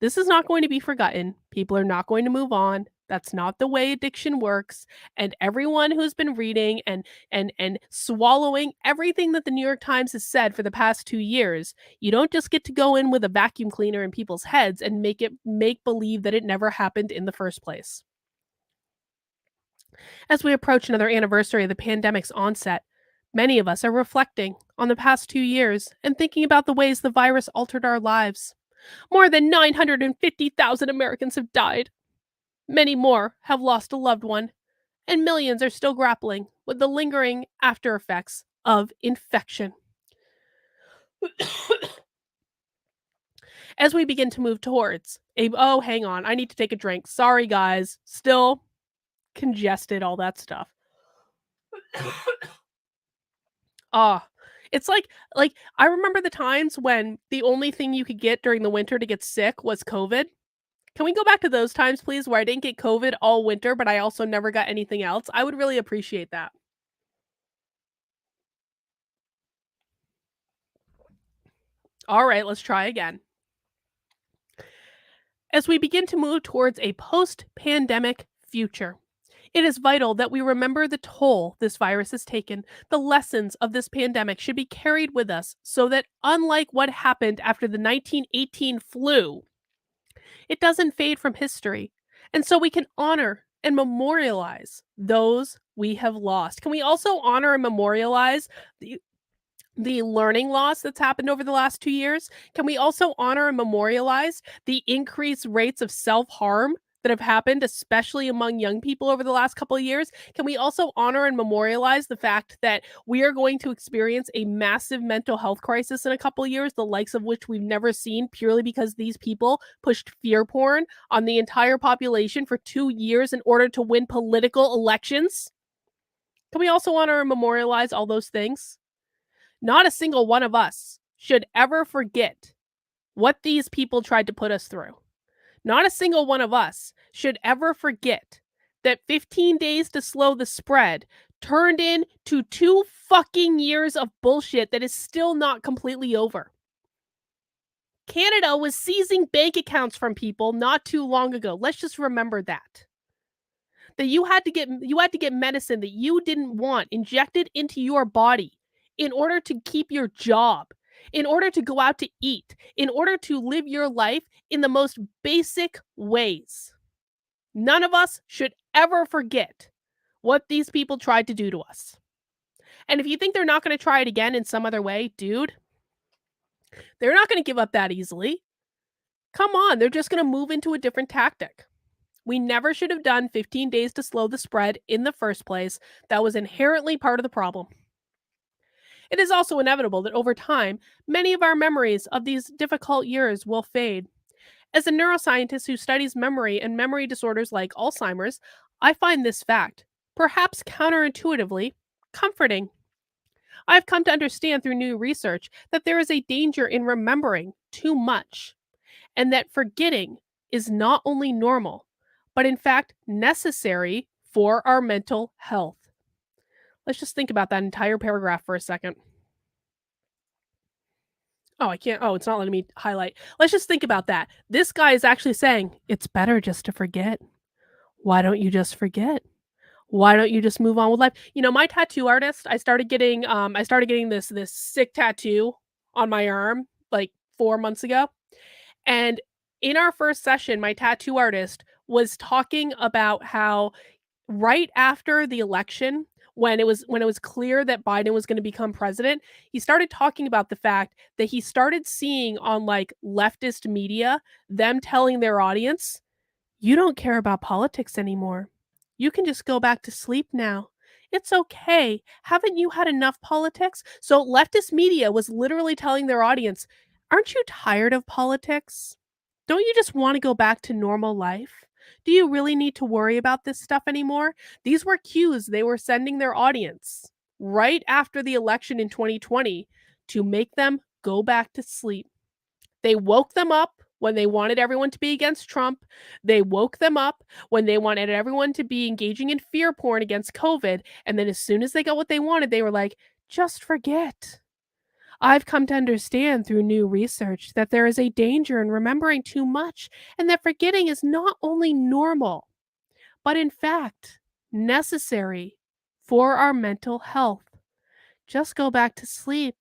[SPEAKER 1] This is not going to be forgotten. People are not going to move on. That's not the way addiction works. And everyone who's been reading and swallowing everything that the New York Times has said for the past 2 years, you don't just get to go in with a vacuum cleaner in people's heads and make believe that it never happened in the first place. As we approach another anniversary of the pandemic's onset, many of us are reflecting on the past 2 years and thinking about the ways the virus altered our lives. More than 950,000 Americans have died. Many more have lost a loved one, and millions are still grappling with the lingering after effects of infection. As we begin to move towards oh, hang on, I need to take a drink. Sorry, guys. Still congested, all that stuff. It's like I remember the times when the only thing you could get during the winter to get sick was COVID. Can we go back to those times, please, where I didn't get COVID all winter, but I also never got anything else? I would really appreciate that. All right, let's try again. As we begin to move towards a post-pandemic future, it is vital that we remember the toll this virus has taken. The lessons of this pandemic should be carried with us so that, unlike what happened after the 1918 flu, it doesn't fade from history. And so we can honor and memorialize those we have lost. Can we also honor and memorialize the learning loss that's happened over the last 2 years? Can we also honor and memorialize the increased rates of self-harm that have happened, especially among young people over the last couple of years, can we also honor and memorialize the fact that we are going to experience a massive mental health crisis in a couple of years, the likes of which we've never seen, purely because these people pushed fear porn on the entire population for 2 years in order to win political elections? Can we also honor and memorialize all those things? Not a single one of us should ever forget what these people tried to put us through. Not a single one of us should ever forget that 15 days to slow the spread turned into 2 fucking years of bullshit that is still not completely over. Canada was seizing bank accounts from people not too long ago. Let's just remember that. That you had to get medicine that you didn't want injected into your body in order to keep your job, in order to go out to eat, in order to live your life in the most basic ways. None of us should ever forget what these people tried to do to us. And if you think they're not going to try it again in some other way, dude, they're not going to give up that easily. Come on, they're just going to move into a different tactic. We never should have done 15 days to slow the spread in the first place. That was inherently part of the problem. It is also inevitable that over time, many of our memories of these difficult years will fade. As a neuroscientist who studies memory and memory disorders like Alzheimer's, I find this fact, perhaps counterintuitively, comforting. I've come to understand through new research that there is a danger in remembering too much, and that forgetting is not only normal, but in fact necessary for our mental health. Let's just think about that entire paragraph for a second. Oh, I can't. Oh, it's not letting me highlight. Let's just think about that. This guy is actually saying, it's better just to forget. Why don't you just forget? Why don't you just move on with life? You know, my tattoo artist, I started getting this sick tattoo on my arm like 4 months ago. And in our first session, my tattoo artist was talking about how right after the election, when it was clear that Biden was going to become president, he started talking about the fact that he started seeing on like leftist media them telling their audience, "You don't care about politics anymore. You can just go back to sleep now. It's okay. Haven't you had enough politics?" So leftist media was literally telling their audience, "Aren't you tired of politics? Don't you just want to go back to normal life? Do you really need to worry about this stuff anymore?" These were cues they were sending their audience right after the election in 2020 to make them go back to sleep. They woke them up when they wanted everyone to be against Trump. They woke them up when they wanted everyone to be engaging in fear porn against COVID. And then as soon as they got what they wanted, they were like, just forget. I've come to understand through new research that there is a danger in remembering too much, and that forgetting is not only normal, but in fact necessary for our mental health. Just go back to sleep.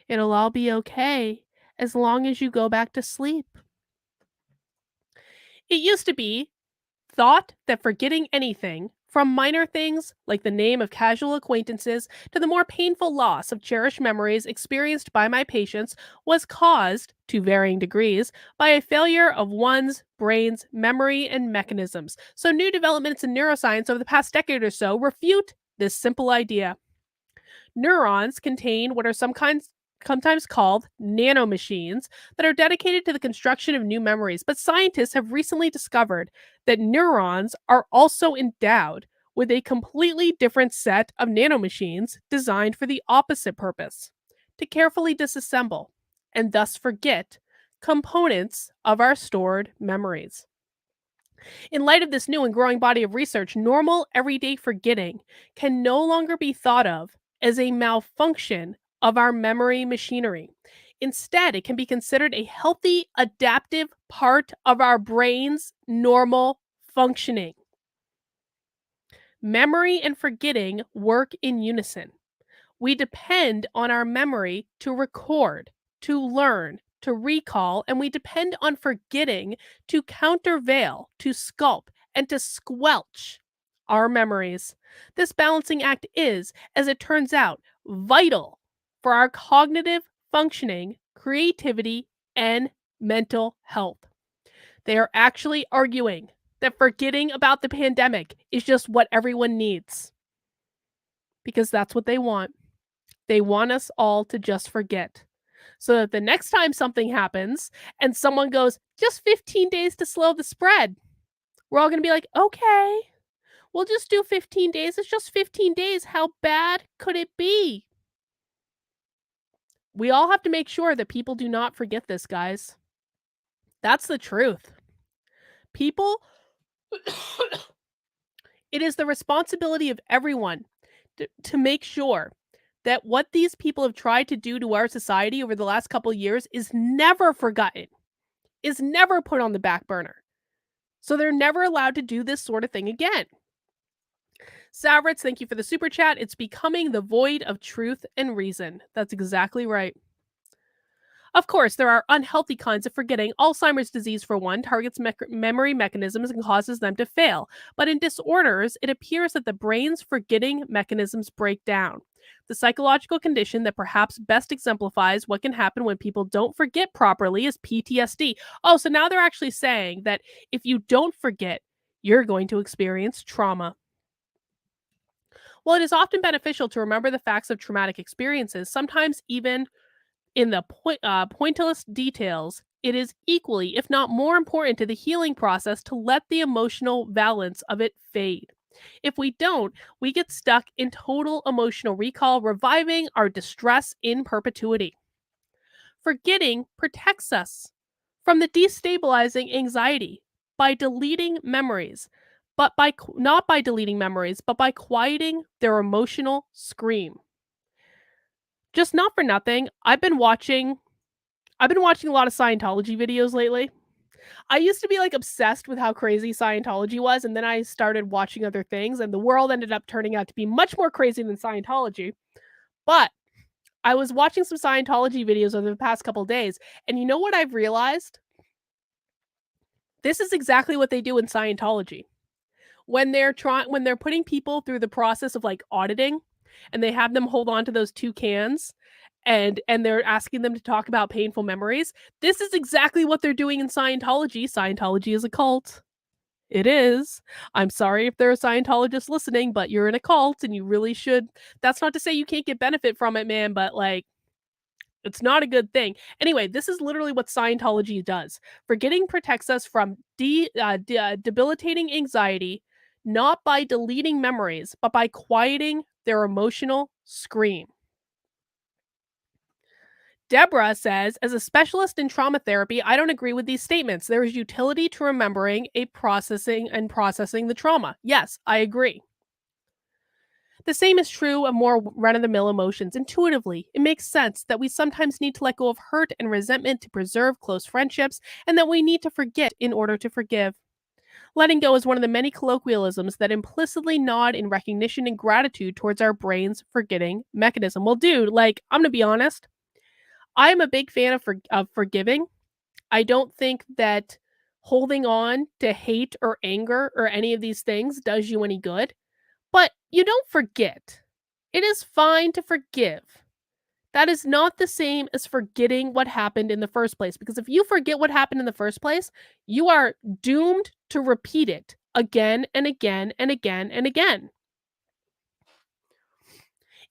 [SPEAKER 1] It'll all be okay as long as you go back to sleep. It used to be thought that forgetting anything, from minor things like the name of casual acquaintances to the more painful loss of cherished memories experienced by my patients, was caused, to varying degrees, by a failure of one's brain's memory and mechanisms. So new developments in neuroscience over the past decade or so refute this simple idea. Neurons contain what are sometimes called nanomachines that are dedicated to the construction of new memories, but scientists have recently discovered that neurons are also endowed with a completely different set of nanomachines designed for the opposite purpose: to carefully disassemble and thus forget components of our stored memories. In light of this new and growing body of research, normal everyday forgetting can no longer be thought of as a malfunction of our memory machinery. Instead, it can be considered a healthy, adaptive part of our brain's normal functioning. Memory and forgetting work in unison. We depend on our memory to record, to learn, to recall, and we depend on forgetting to countervail, to sculpt, and to squelch our memories. This balancing act is, as it turns out, vital for our cognitive functioning, creativity, and mental health. They are actually arguing that forgetting about the pandemic is just what everyone needs. Because that's what they want. They want us all to just forget. So that the next time something happens and someone goes, just 15 days to slow the spread, we're all going to be like, okay, we'll just do 15 days. It's just 15 days. How bad could it be? We all have to make sure that people do not forget this, guys. That's the truth. People, it is the responsibility of everyone to make sure that what these people have tried to do to our society over the last couple of years is never forgotten, is never put on the back burner. So they're never allowed to do this sort of thing again. Savrits, thank you for the super chat. It's becoming the void of truth and reason. That's exactly right. Of course, there are unhealthy kinds of forgetting. Alzheimer's disease, for one, targets memory mechanisms and causes them to fail. But in disorders, it appears that the brain's forgetting mechanisms break down. The psychological condition that perhaps best exemplifies what can happen when people don't forget properly is PTSD. Oh, so now they're actually saying that if you don't forget, you're going to experience trauma. While it is often beneficial to remember the facts of traumatic experiences, sometimes even in the pointless details, it is equally, if not more important to the healing process to let the emotional valence of it fade. If we don't, we get stuck in total emotional recall, reviving our distress in perpetuity. Forgetting protects us from the destabilizing anxiety by deleting memories, but not by deleting memories, but by quieting their emotional scream. Just not for nothing, I've been watching a lot of Scientology videos lately. I used to be like obsessed with how crazy Scientology was, and then I started watching other things, and the world ended up turning out to be much more crazy than Scientology. But I was watching some Scientology videos over the past couple days, and you know what I've realized? This is exactly what they do in Scientology. When they're putting people through the process of like auditing, and they have them hold on to those 2 cans, and they're asking them to talk about painful memories. This is exactly what they're doing in Scientology. Scientology is a cult. It is. I'm sorry if there are Scientologists listening, but you're in a cult and you really should. That's not to say you can't get benefit from it, man, but like, it's not a good thing. Anyway, this is literally what Scientology does. Forgetting protects us from debilitating anxiety, not by deleting memories, but by quieting their emotional scream. Deborah says, as a specialist in trauma therapy, I don't agree with these statements. There is utility to remembering processing the trauma. Yes, I agree. The same is true of more run-of-the-mill emotions. Intuitively, it makes sense that we sometimes need to let go of hurt and resentment to preserve close friendships, and that we need to forget in order to forgive. Letting go is one of the many colloquialisms that implicitly nod in recognition and gratitude towards our brain's forgetting mechanism. Well, dude, like, I'm gonna be honest. I'm a big fan of forgiving. I don't think that holding on to hate or anger or any of these things does you any good. But you don't forget. It is fine to forgive. That is not the same as forgetting what happened in the first place. Because if you forget what happened in the first place, you are doomed to repeat it again and again and again and again.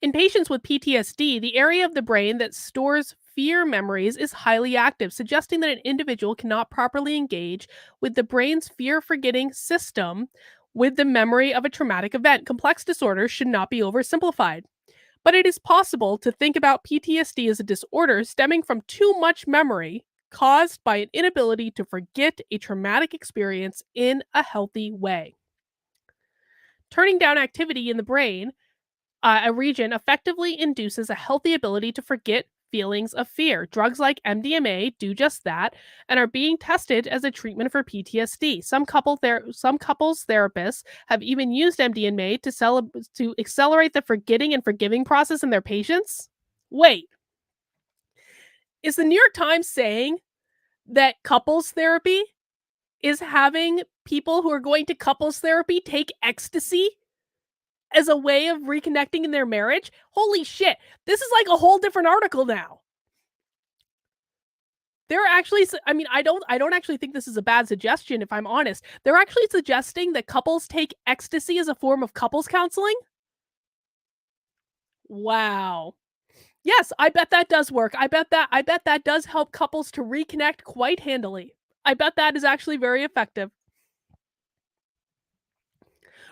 [SPEAKER 1] In patients with PTSD, the area of the brain that stores fear memories is highly active, suggesting that an individual cannot properly engage with the brain's fear forgetting system with the memory of a traumatic event. Complex disorders should not be oversimplified. But it is possible to think about PTSD as a disorder stemming from too much memory caused by an inability to forget a traumatic experience in a healthy way. Turning down activity in the brain, a region effectively induces a healthy ability to forget feelings of fear. Drugs like MDMA do just that and are being tested as a treatment for PTSD. Some couples therapists have even used MDMA to accelerate the forgetting and forgiving process in their patients. Wait, is the New York Times saying that couples therapy is having people who are going to couples therapy take ecstasy as a way of reconnecting in their marriage? Holy shit. This is like a whole different article now. They're actually, I mean, I don't actually think this is a bad suggestion, if I'm honest. They're actually suggesting that couples take ecstasy as a form of couples counseling. Wow. Yes, I bet that does work. I bet that does help couples to reconnect quite handily. I bet that is actually very effective.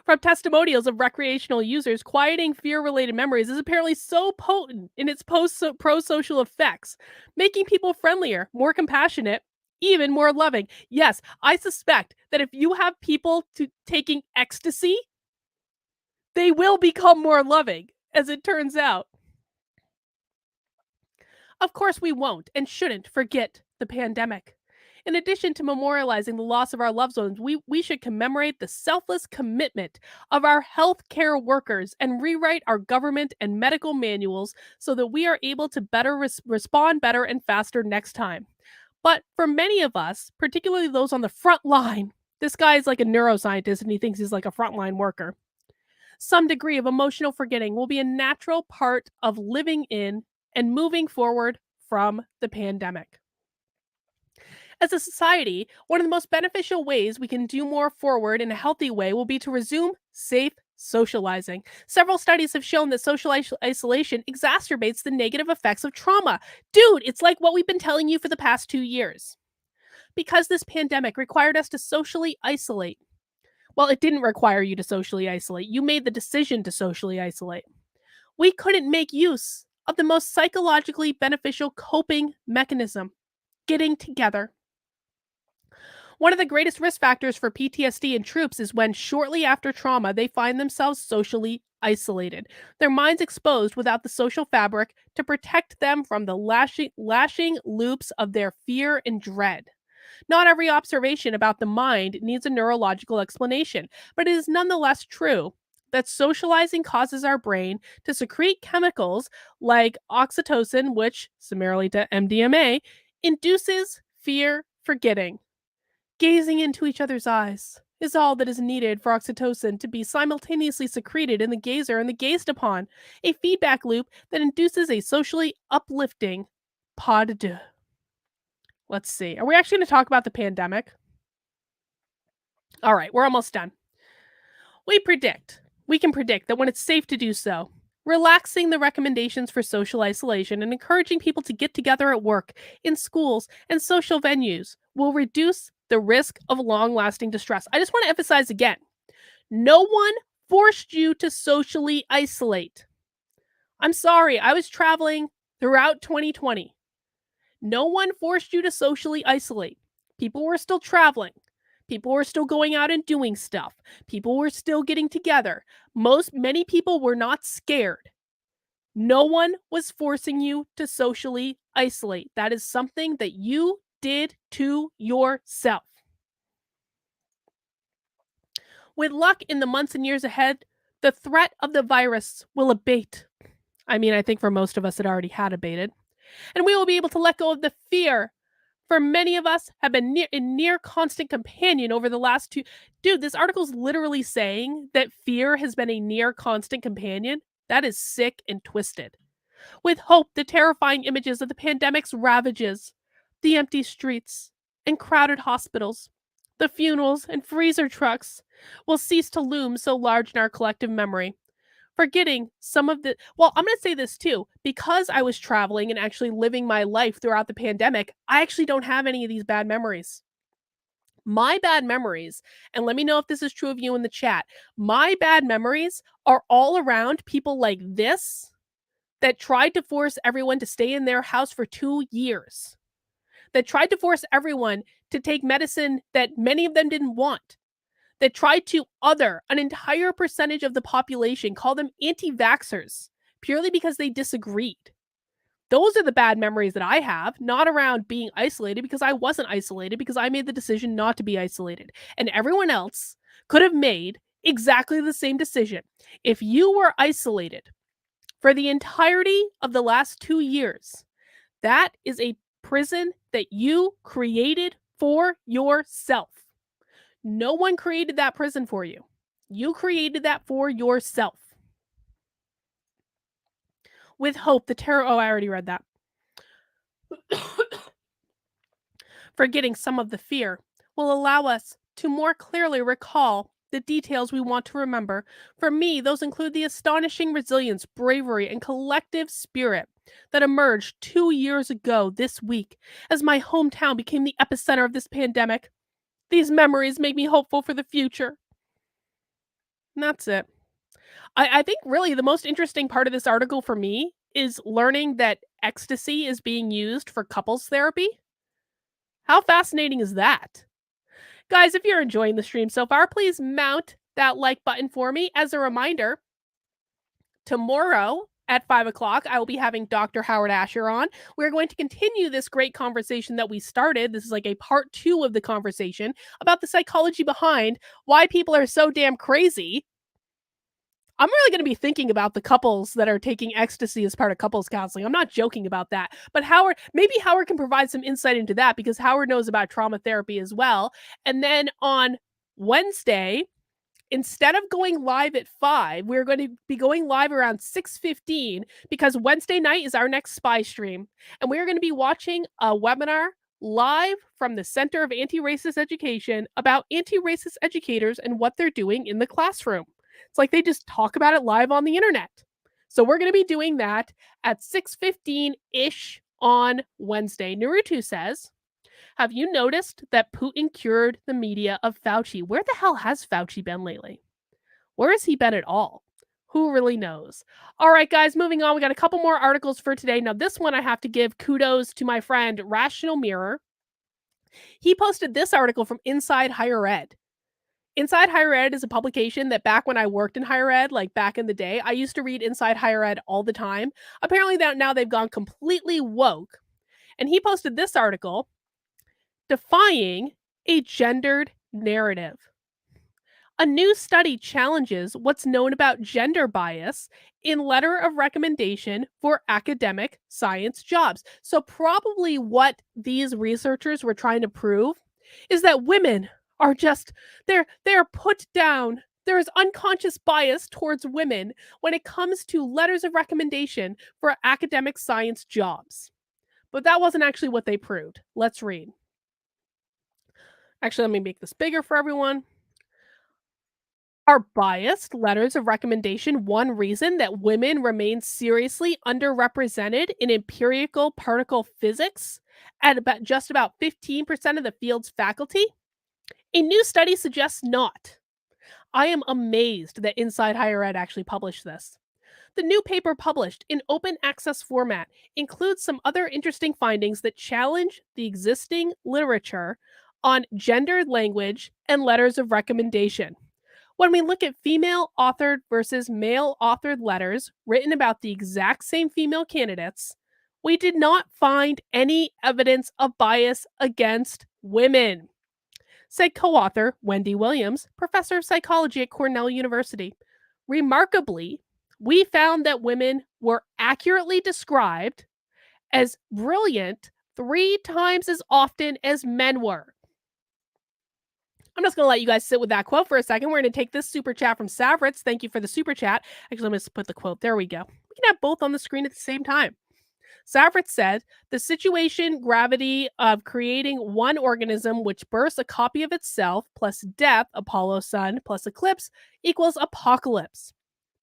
[SPEAKER 1] From testimonials of recreational users, quieting fear-related memories is apparently so potent in its pro-social effects, making people friendlier, more compassionate, even more loving. Yes, I suspect that if you have people taking ecstasy, they will become more loving, as it turns out. Of course, we won't and shouldn't forget the pandemic. In addition to memorializing the loss of our loved ones, we should commemorate the selfless commitment of our healthcare workers and rewrite our government and medical manuals so that we are able to better respond better and faster next time. But for many of us, particularly those on the front line, this guy is like a neuroscientist and he thinks he's like a frontline worker. Some degree of emotional forgetting will be a natural part of living in and moving forward from the pandemic. As a society, one of the most beneficial ways we can do more forward in a healthy way will be to resume safe socializing. Several studies have shown that social isolation exacerbates the negative effects of trauma. Dude, it's like what we've been telling you for the past 2 years. Because this pandemic required us to socially isolate. Well, it didn't require you to socially isolate. You made the decision to socially isolate. We couldn't make use of the most psychologically beneficial coping mechanism, getting together. One of the greatest risk factors for PTSD in troops is when, shortly after trauma, they find themselves socially isolated, their minds exposed without the social fabric to protect them from the lashing loops of their fear and dread. Not every observation about the mind needs a neurological explanation, but it is nonetheless true that socializing causes our brain to secrete chemicals like oxytocin, which, similarly to MDMA, induces fear forgetting. Gazing into each other's eyes is all that is needed for oxytocin to be simultaneously secreted in the gazer and the gazed upon, a feedback loop that induces a socially uplifting pas de deux. Let's see. Are we actually going to talk about the pandemic? All right, we're almost done. We can predict that when it's safe to do so, relaxing the recommendations for social isolation and encouraging people to get together at work, in schools, and social venues will reduce the risk of long-lasting distress. I just want to emphasize again, no one forced you to socially isolate. I'm sorry, I was traveling throughout 2020. No one forced you to socially isolate. People were still traveling. People were still going out and doing stuff. People were still getting together. Many people were not scared. No one was forcing you to socially isolate. That is something that you did to yourself. With luck in the months and years ahead, the threat of the virus will abate. I mean, I think for most of us it already had abated. And we will be able to let go of the fear. For many of us have been near constant companion over the last 2. Dude, this article's literally saying that fear has been a near constant companion. That is sick and twisted. With hope, the terrifying images of the pandemic's ravages, the empty streets and crowded hospitals, the funerals and freezer trucks will cease to loom so large in our collective memory. Forgetting some of the, well, I'm going to say this too, because I was traveling and actually living my life throughout the pandemic, I actually don't have any of these bad memories. My bad memories, and let me know if this is true of you in the chat, my bad memories are all around people like this that tried to force everyone to stay in their house for 2 years, that tried to force everyone to take medicine that many of them didn't want, that tried to other an entire percentage of the population, call them anti-vaxxers, purely because they disagreed. Those are the bad memories that I have, not around being isolated, because I wasn't isolated, because I made the decision not to be isolated. And everyone else could have made exactly the same decision. If you were isolated for the entirety of the last 2 years, that is a prison that you created for yourself. No one created that prison for you. You created that for yourself. With hope, the terror... Oh, I already read that. Forgetting some of the fear will allow us to more clearly recall the details we want to remember. For me, those include the astonishing resilience, bravery, and collective spirit that emerged 2 years ago this week as my hometown became the epicenter of this pandemic. These memories make me hopeful for the future. And that's it. I think really the most interesting part of this article for me is learning that ecstasy is being used for couples therapy. How fascinating is that? Guys, if you're enjoying the stream so far, please mount that like button for me. As a reminder, tomorrow at 5 o'clock, I will be having Dr. Howard Asher on. We're going to continue this great conversation that we started. This is like a part 2 of the conversation about the psychology behind why people are so damn crazy. I'm really going to be thinking about the couples that are taking ecstasy as part of couples counseling. I'm not joking about that. But maybe Howard can provide some insight into that because Howard knows about trauma therapy as well. And then on Wednesday, instead of going live at 5, we're going to be going live around 6:15 because Wednesday night is our next spy stream. And we're going to be watching a webinar live from the Center of Anti-Racist Education about anti-racist educators and what they're doing in the classroom. It's like they just talk about it live on the internet. So we're going to be doing that at 6:15-ish on Wednesday. Naruto says, have you noticed that Putin cured the media of Fauci? Where the hell has Fauci been lately? Where has he been at all? Who really knows? All right, guys, moving on. We got a couple more articles for today. Now, this one I have to give kudos to my friend Rational Mirror. He posted this article from Inside Higher Ed. Inside Higher Ed is a publication that back when I worked in higher ed, like back in the day, I used to read Inside Higher Ed all the time. Apparently now they've gone completely woke. And he posted this article, Defying a Gendered Narrative. A new study challenges what's known about gender bias in letter of recommendation for academic science jobs. So probably what these researchers were trying to prove is that women are just, they're put down. There is unconscious bias towards women when it comes to letters of recommendation for academic science jobs. But that wasn't actually what they proved. Let's read. Actually, let me make this bigger for everyone. Are biased letters of recommendation one reason that women remain seriously underrepresented in empirical particle physics at just about 15% of the field's faculty? A new study suggests not. I am amazed that Inside Higher Ed actually published this. The new paper, published in open access format, includes some other interesting findings that challenge the existing literature on gendered language and letters of recommendation. When we look at female-authored versus male-authored letters written about the exact same female candidates, we did not find any evidence of bias against women, said co-author Wendy Williams, professor of psychology at Cornell University. Remarkably, we found that women were accurately described as brilliant 3 times as often as men were. I'm just going to let you guys sit with that quote for a second. We're going to take this super chat from Savritz. Thank you for the super chat. Actually, let me put the quote. There we go. We can have both on the screen at the same time. Savritz said, the situation gravity of creating one organism which bursts a copy of itself plus death, Apollo sun, plus eclipse equals apocalypse.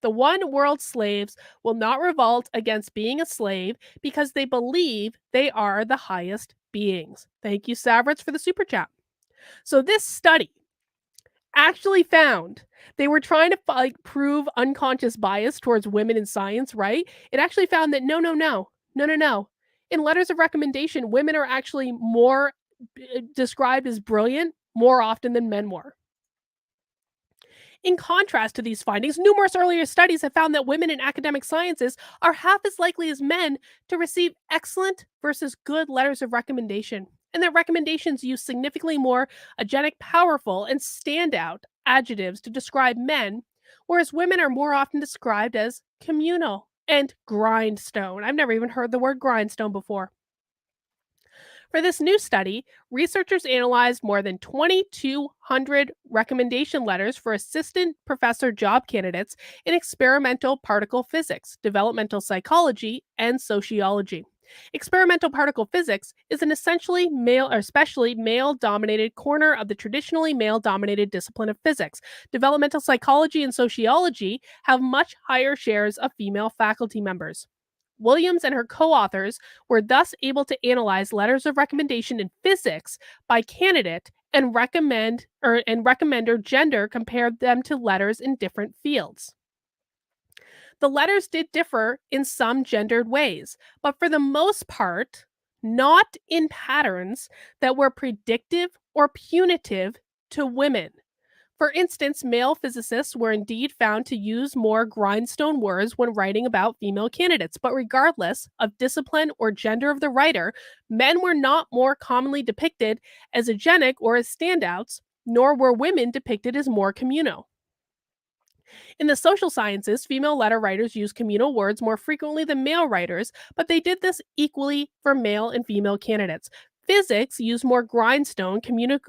[SPEAKER 1] The one world slaves will not revolt against being a slave because they believe they are the highest beings. Thank you, Savritz, for the super chat. So this study actually found, they were trying to prove unconscious bias towards women in science, right? It actually found that no. In letters of recommendation, women are actually more described as brilliant more often than men were. In contrast to these findings, numerous earlier studies have found that women in academic sciences are half as likely as men to receive excellent versus good letters of recommendation, and that recommendations use significantly more agenic, powerful, and standout adjectives to describe men, whereas women are more often described as communal and grindstone. I've never even heard the word grindstone before. For this new study, researchers analyzed more than 2,200 recommendation letters for assistant professor job candidates in experimental particle physics, developmental psychology, and sociology. Experimental particle physics is an essentially male or especially male-dominated corner of the traditionally male-dominated discipline of physics. Developmental psychology and sociology have much higher shares of female faculty members. Williams and her co-authors were thus able to analyze letters of recommendation in physics by candidate and recommender gender compared them to letters in different fields. The letters did differ in some gendered ways, but for the most part, not in patterns that were predictive or punitive to women. For instance, male physicists were indeed found to use more grindstone words when writing about female candidates, but regardless of discipline or gender of the writer, men were not more commonly depicted as agenic or as standouts, nor were women depicted as more communal. In the social sciences, female letter writers use communal words more frequently than male writers, but they did this equally for male and female candidates. Physics used more grindstone, communal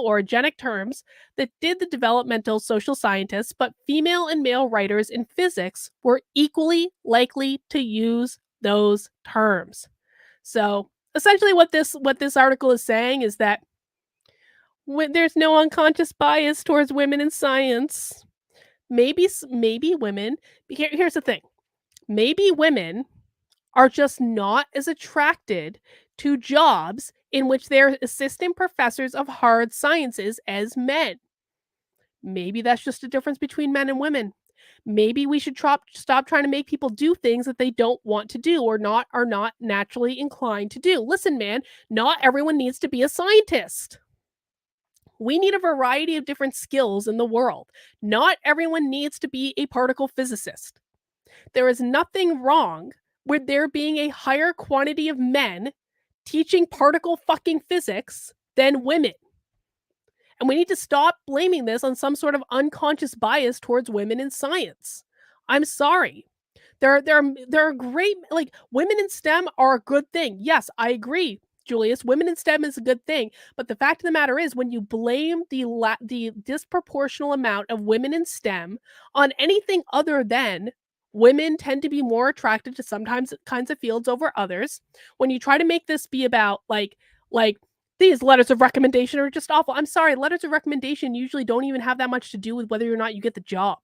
[SPEAKER 1] or agenic terms that did the developmental social scientists, but female and male writers in physics were equally likely to use those terms. So essentially what this article is saying is that there's no unconscious bias towards women in science. Maybe women, here's the thing. Maybe women are just not as attracted to jobs in which they're assistant professors of hard sciences as men. Maybe that's just a difference between men and women. Maybe we should stop trying to make people do things that they don't want to do or are not naturally inclined to do. Listen, man, not everyone needs to be a scientist. We need a variety of different skills in the world. Not everyone needs to be a particle physicist. There is nothing wrong with there being a higher quantity of men teaching particle fucking physics than women. And we need to stop blaming this on some sort of unconscious bias towards women in science. I'm sorry. There are great, like, women in STEM are a good thing. Yes, I agree, Julius. Women in STEM is a good thing. But the fact of the matter is, when you blame the disproportional amount of women in STEM on anything other than women tend to be more attracted to sometimes kinds of fields over others, when you try to make this be about like these letters of recommendation are just awful. I'm sorry, letters of recommendation usually don't even have that much to do with whether or not you get the job.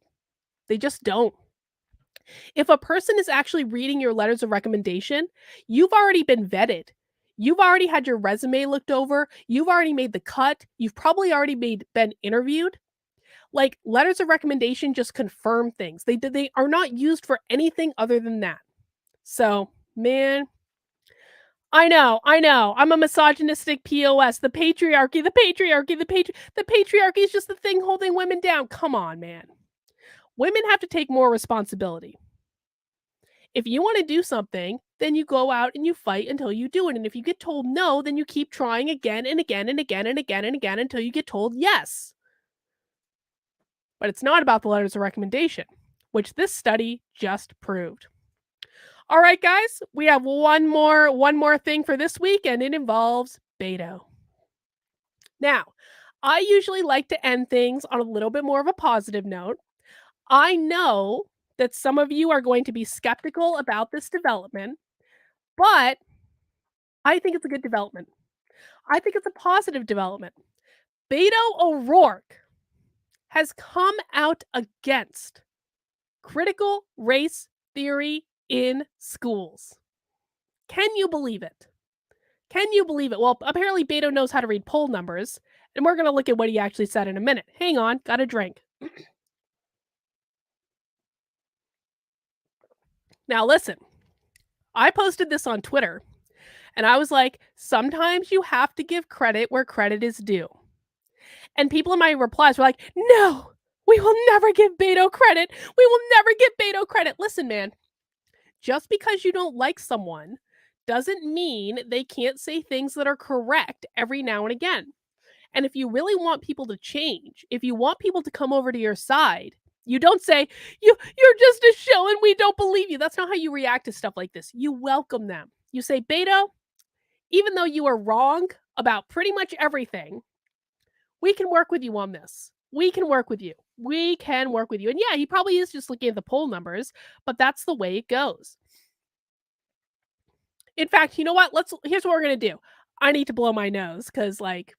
[SPEAKER 1] They just don't. If a person is actually reading your letters of recommendation, you've already been vetted. You've already had your resume looked over. You've already made the cut. You've probably already been interviewed. Like, letters of recommendation just confirm things. They are not used for anything other than that. So, man, I know. I'm a misogynistic POS. The patriarchy is just the thing holding women down. Come on, man. Women have to take more responsibility. If you want to do something, then you go out and you fight until you do it. And if you get told no, then you keep trying again and again and again and again and again until you get told yes. But it's not about the letters of recommendation, which this study just proved. All right, guys, we have one more thing for this week, and it involves Beto. Now, I usually like to end things on a little bit more of a positive note. I know that some of you are going to be skeptical about this development, but I think it's a good development. I think it's a positive development. Beto O'Rourke has come out against critical race theory in schools. Can you believe it? Can you believe it? Well, apparently Beto knows how to read poll numbers, and we're going to look at what he actually said in a minute. Hang on, got a drink. Now listen, I posted this on Twitter, and I was like, sometimes you have to give credit where credit is due. And people in my replies were like, no, we will never give Beto credit. We will never give Beto credit. Listen, man, just because you don't like someone doesn't mean they can't say things that are correct every now and again. And if you really want people to change, if you want people to come over to your side, you don't say, you're just a shill and we don't believe you. That's not how you react to stuff like this. You welcome them. You say, Beto, even though you are wrong about pretty much everything, we can work with you on this. We can work with you. And yeah, he probably is just looking at the poll numbers, but that's the way it goes. In fact, you know what? Here's what we're gonna do. I need to blow my nose because, like,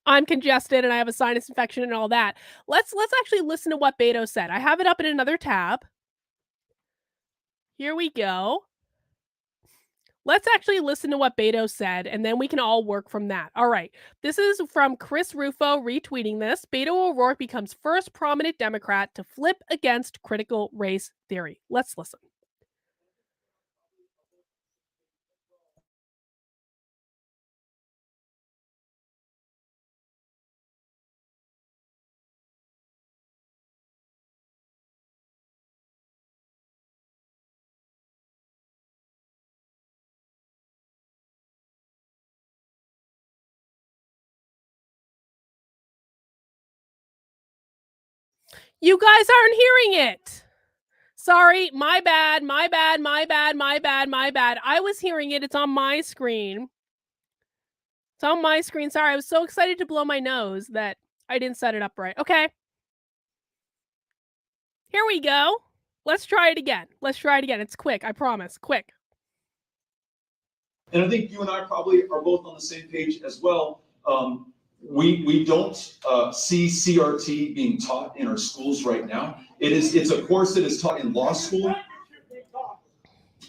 [SPEAKER 1] I'm congested and I have a sinus infection and all that. Let's actually listen to what Beto said. I have it up in another tab. Here we go. Let's actually listen to what Beto said, and then we can all work from that. All right. This is from Chris Rufo retweeting this. Beto O'Rourke becomes first prominent Democrat to flip against critical race theory. Let's listen. You guys aren't hearing it. Sorry, my bad. I was hearing it. It's on my screen. It's on my screen. Sorry, I was so excited to blow my nose that I didn't set it up right. Okay. Here we go. Let's try it again. It's quick, I promise. Quick.
[SPEAKER 6] And I think you and I probably are both on the same page as well. We don't see CRT being taught in our schools right now. It's a course that is taught in law school.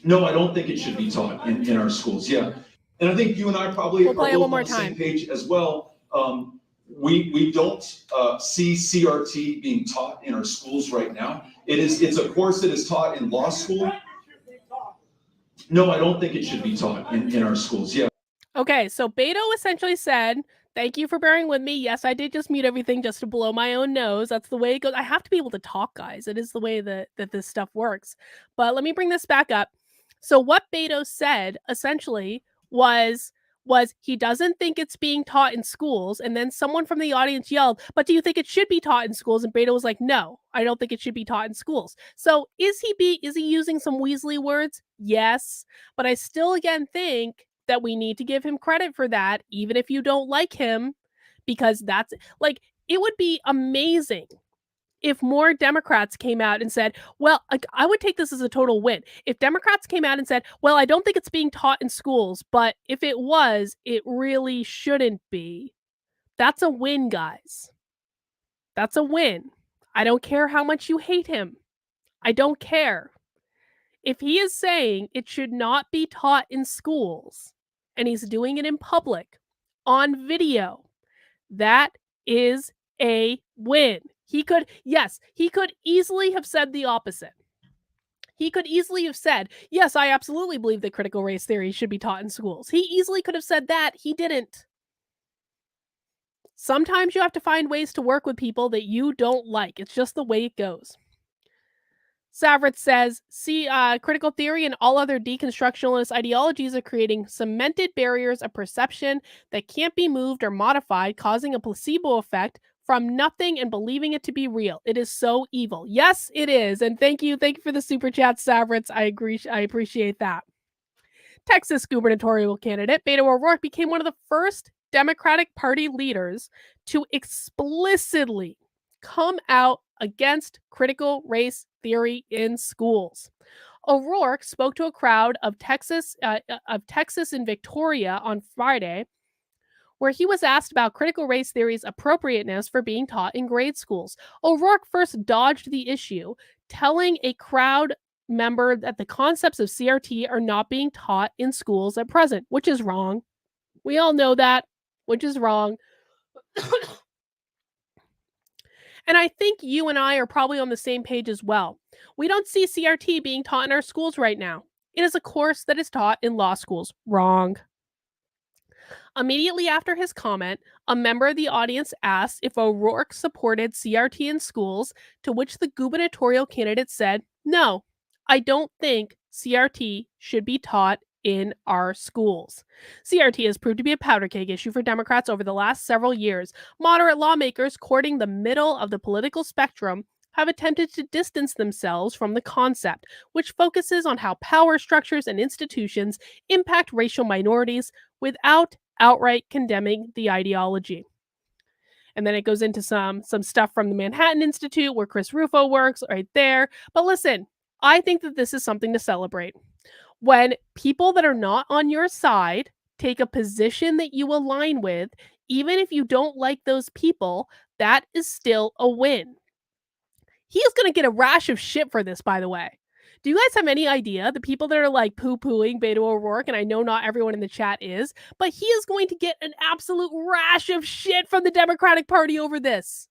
[SPEAKER 6] No, I don't think it should be taught in our schools. Yeah, and I think you and I probably are both on the same page as well. We don't see CRT being taught in our schools right now. It's a course that is taught in law school. No, I don't think it should be taught in our schools. Yeah.
[SPEAKER 1] Okay, so Beto essentially said, thank you for bearing with me. Yes, I did just mute everything just to blow my own nose. That's the way it goes. I have to be able to talk, guys. It is the way that this stuff works. But let me bring this back up. So what Beto said essentially was he doesn't think it's being taught in schools. And then someone from the audience yelled, but do you think it should be taught in schools? And Beto was like, no, I don't think it should be taught in schools. So is he using some Weasley words? Yes. But I still again think that we need to give him credit for that, even if you don't like him, because that's like, it would be amazing if more Democrats came out and said, well, I would take this as a total win. If Democrats came out and said, well, I don't think it's being taught in schools, but if it was, it really shouldn't be. That's a win, guys. That's a win. I don't care how much you hate him. I don't care. If he is saying it should not be taught in schools and he's doing it in public on video, that is a win. He could easily have said the opposite. He could easily have said, yes, I absolutely believe that critical race theory should be taught in schools. He easily could have said that. He didn't. Sometimes you have to find ways to work with people that you don't like. It's just the way it goes. Savritz says, critical theory and all other deconstructionalist ideologies are creating cemented barriers of perception that can't be moved or modified, causing a placebo effect from nothing and believing it to be real. It is so evil. Yes, it is. And thank you for the super chat, Savritz. I appreciate that. Texas gubernatorial candidate Beto O'Rourke became one of the first Democratic Party leaders to explicitly come out against critical race theory in schools. O'Rourke spoke to a crowd of Texas in Victoria on Friday, where he was asked about critical race theory's appropriateness for being taught in grade schools. O'Rourke first dodged the issue, telling a crowd member that the concepts of CRT are not being taught in schools at present, which is wrong. We all know that, which is wrong. And I think you and I are probably on the same page as well. We don't see CRT being taught in our schools right now. It is a course that is taught in law schools. Wrong. Immediately after his comment, a member of the audience asked if O'Rourke supported CRT in schools, to which the gubernatorial candidate said, no, I don't think CRT should be taught in our schools. CRT has proved to be a powder keg issue for Democrats over the last several years. Moderate lawmakers courting the middle of the political spectrum have attempted to distance themselves from the concept, which focuses on how power structures and institutions impact racial minorities without outright condemning the ideology. And then it goes into some stuff from the Manhattan Institute where Chris Rufo works right there. But listen, I think that this is something to celebrate. When people that are not on your side take a position that you align with, even if you don't like those people, that is still a win. He is going to get a rash of shit for this, by the way. Do you guys have any idea? The people that are like poo-pooing Beto O'Rourke, and I know not everyone in the chat is, but he is going to get an absolute rash of shit from the Democratic Party over this.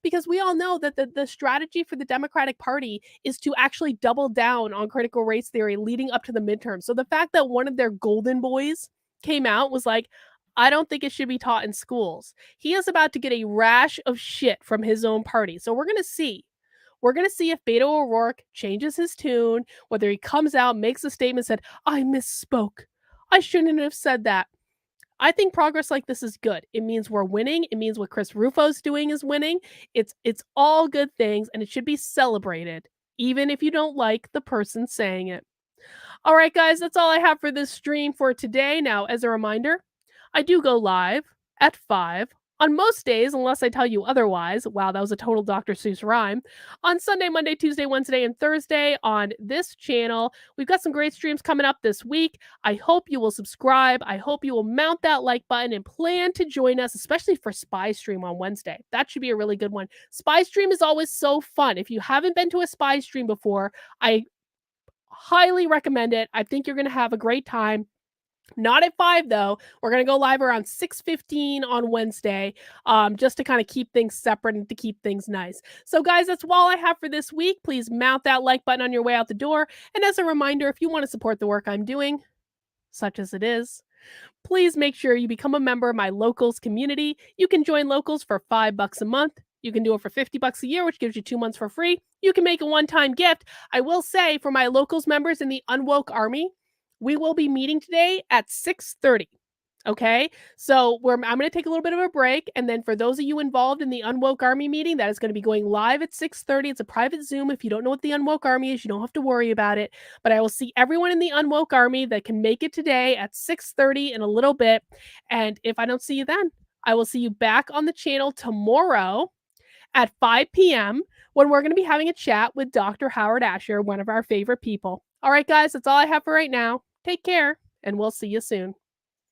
[SPEAKER 1] Because we all know that the strategy for the Democratic Party is to actually double down on critical race theory leading up to the midterm. So the fact that one of their golden boys came out was like, I don't think it should be taught in schools. He is about to get a rash of shit from his own party. So we're going to see. We're going to see if Beto O'Rourke changes his tune, whether he comes out, makes a statement, said, I misspoke. I shouldn't have said that. I think progress like this is good. It means we're winning. It means what Chris Rufo's doing is winning. It's all good things, and it should be celebrated, even if you don't like the person saying it. All right, guys, that's all I have for this stream for today. Now, as a reminder, I do go live at 5 on most days, unless I tell you otherwise. Wow, that was a total Dr. Seuss rhyme. On Sunday, Monday, Tuesday, Wednesday, and Thursday on this channel. We've got some great streams coming up this week. I hope you will subscribe. I hope you will mount that like button and plan to join us, especially for Spy Stream on Wednesday. That should be a really good one. Spy Stream is always so fun. If you haven't been to a Spy Stream before, I highly recommend it. I think you're going to have a great time. Not at 5 though. We're going to go live around 6:15 on Wednesday, just to kind of keep things separate and to keep things nice. So guys, that's all I have for this week. Please mount that like button on your way out the door. And as a reminder, if you want to support the work I'm doing, such as it is, please make sure you become a member of my Locals community. You can join Locals for $5 a month. You can do it for $50 a year, which gives you 2 months for free. You can make a one-time gift. I will say, for my Locals members in the Unwoke Army, we will be meeting today at 6:30. Okay, so I'm going to take a little bit of a break, and then for those of you involved in the Unwoke Army meeting, that is going to be going live at 6:30. It's a private Zoom. If you don't know what the Unwoke Army is, you don't have to worry about it. But I will see everyone in the Unwoke Army that can make it today at 6:30 in a little bit. And if I don't see you then, I will see you back on the channel tomorrow at 5 p.m. when we're going to be having a chat with Dr. Howard Asher, one of our favorite people. All right, guys, that's all I have for right now. Take care, and we'll see you soon.